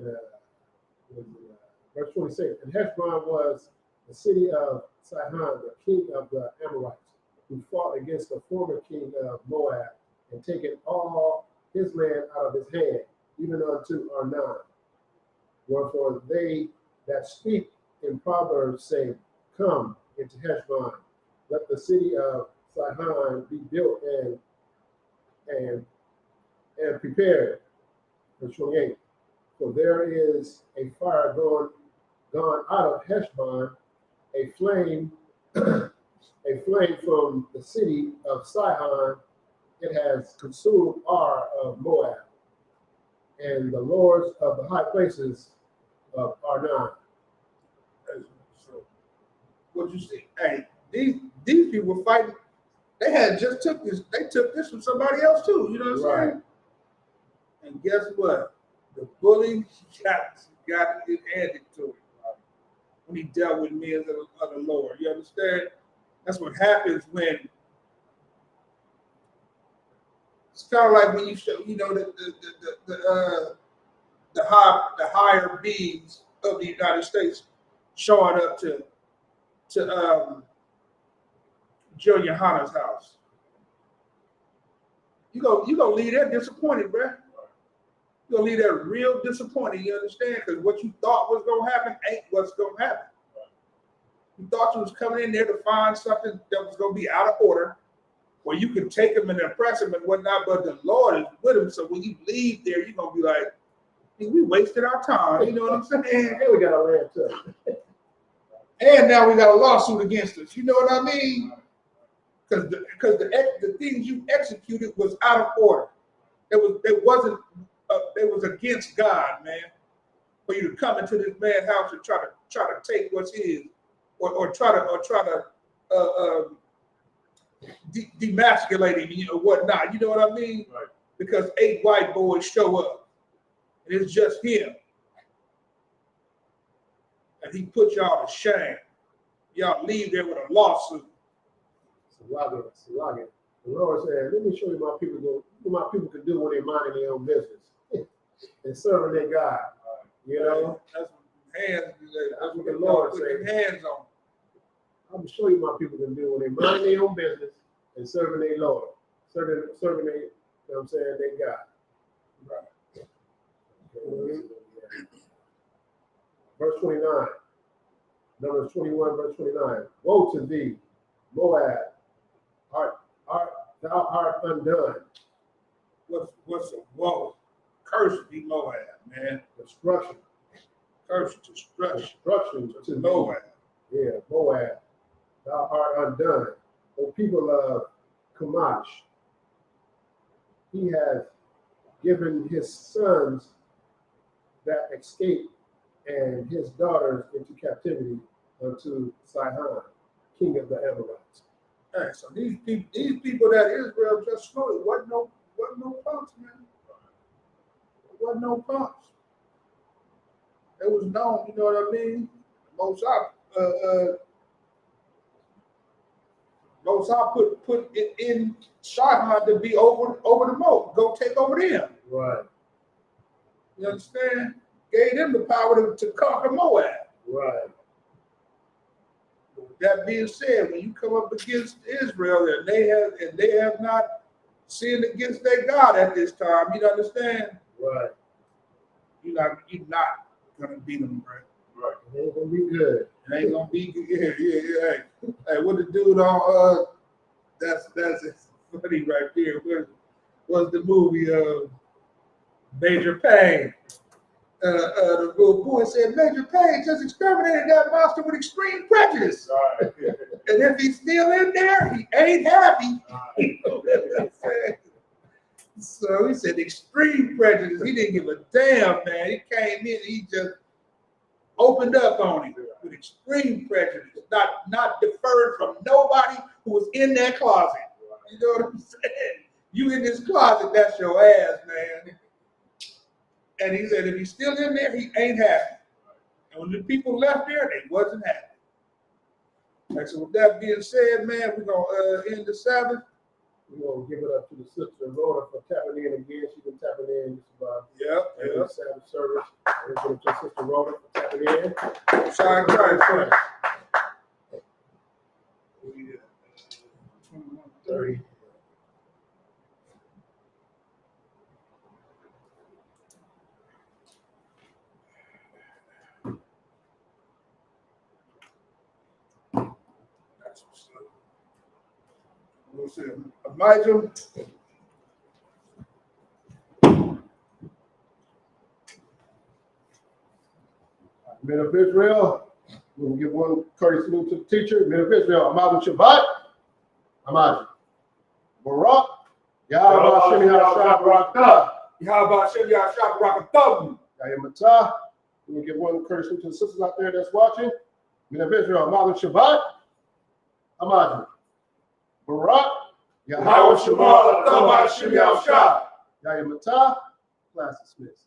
S2: Verse 26. And Heshbon was the city of Sihon, the king of the Amorites, who fought against the former king of Moab, and taken all his land out of his hand, even unto Arnon. Wherefore they that speak in Proverbs say, come into Heshbon, let the city of Sihon be built and prepared. Verse 28. For there is a fire gone out of Heshbon, a flame, a flame from the city of Sihon. It has consumed Ar of Moab, and the lords of the high places of Arnon.
S4: So, what you see? Hey, these people were fighting. They had just took this. They took this from somebody else too. You know what I'm saying? And guess what? The bully got it handed to him when he dealt with men of the Lord. You understand? That's what happens when. It's kind of like when you show, you know, the higher beings of the United States showing up to Junior Hanna's house. You gonna leave there disappointed, bruh. You're gonna leave there real disappointed, you understand? Because what you thought was gonna happen ain't what's gonna happen. You thought you was coming in there to find something that was gonna be out of order, where you can take him and impress him and whatnot, but the Lord is with him. So when you leave there, you're gonna be like, we wasted our time. You know what I'm saying?
S2: And we got a land too.
S4: And now we got a lawsuit against us. You know what I mean? Because the things you executed was out of order. It was against God, man. For you to come into this man's house and try to take what's his, or try to demasculate him or whatnot. You know what I mean?
S3: Right.
S4: Because 8 white boys show up, and it's just him, and he put y'all to shame. Y'all leave there with a lawsuit.
S2: Salagin. The Lord said, let me show you what my people can do when they're minding their own business and serving their God. You know?
S4: That's what
S2: the Lord said.
S4: Hands on.
S2: I'm going to show you what my people can do when they're minding their own business and serving their Lord. Serving their, you know what I'm saying, their God.
S4: Right.
S2: Okay. Verse 29. Numbers 21, verse 29. Woe to thee, Moab, thou art undone.
S4: What's a woe? Curse be Moab, man.
S2: Destruction.
S4: Curse, destruction.
S2: Destruction to
S4: Moab.
S2: Yeah, Moab, thou art undone. O people of Kamash, he has given his sons that escaped and his daughters into captivity unto Sihon, king of the Amorites.
S4: Hey, so these people that Israel just slew, wasn't no punks, man. Wasn't no punks. It was known, you know what I mean? Most I put it in Sihon to be over the moat, go take over them.
S2: Right.
S4: You understand? Gave them the power to conquer Moab.
S2: Right.
S4: That being said, when you come up against Israel and they have not sinned against their God at this time, you understand?
S2: Right.
S4: You're not gonna beat them, right?
S3: Right.
S2: It ain't gonna be good.
S4: It ain't gonna be good. Yeah. Hey, what the dude on that's funny right there. Was the movie Major Payne? The little boy said Major Payne just exterminated that monster with extreme prejudice.
S3: Right.
S4: And if he's still in there, he ain't happy. So he said extreme prejudice. He didn't give a damn, man. He came in, he just opened up on him with extreme prejudice, not deferred from nobody who was in that closet. You know what I'm saying? You in this closet, that's your ass, man. And he said if he's still in there, he ain't happy. And when the people left there, they wasn't happy. And so with that being said, man, we're gonna end the Sabbath.
S2: We're gonna give it up to the sister Rhoda for tapping in again. She's been tapping in What's it? Abijah. Men of Israel. We'll give one courteous salute to the teacher. Men of Israel. Amadu Shabbat. Amadu. Barak. Yahweh Hashem Yahshua Barakah.
S4: Yahweh Hashem Yahshua Barakah.
S2: Yahweh. We'll give one courteous salute to the sisters out there that's watching. Men of Israel. Amadu Shabbat. Amadu. Barak.
S4: Yahweh Shema Hashem Yahshua.
S2: Yahweh. Class dismissed.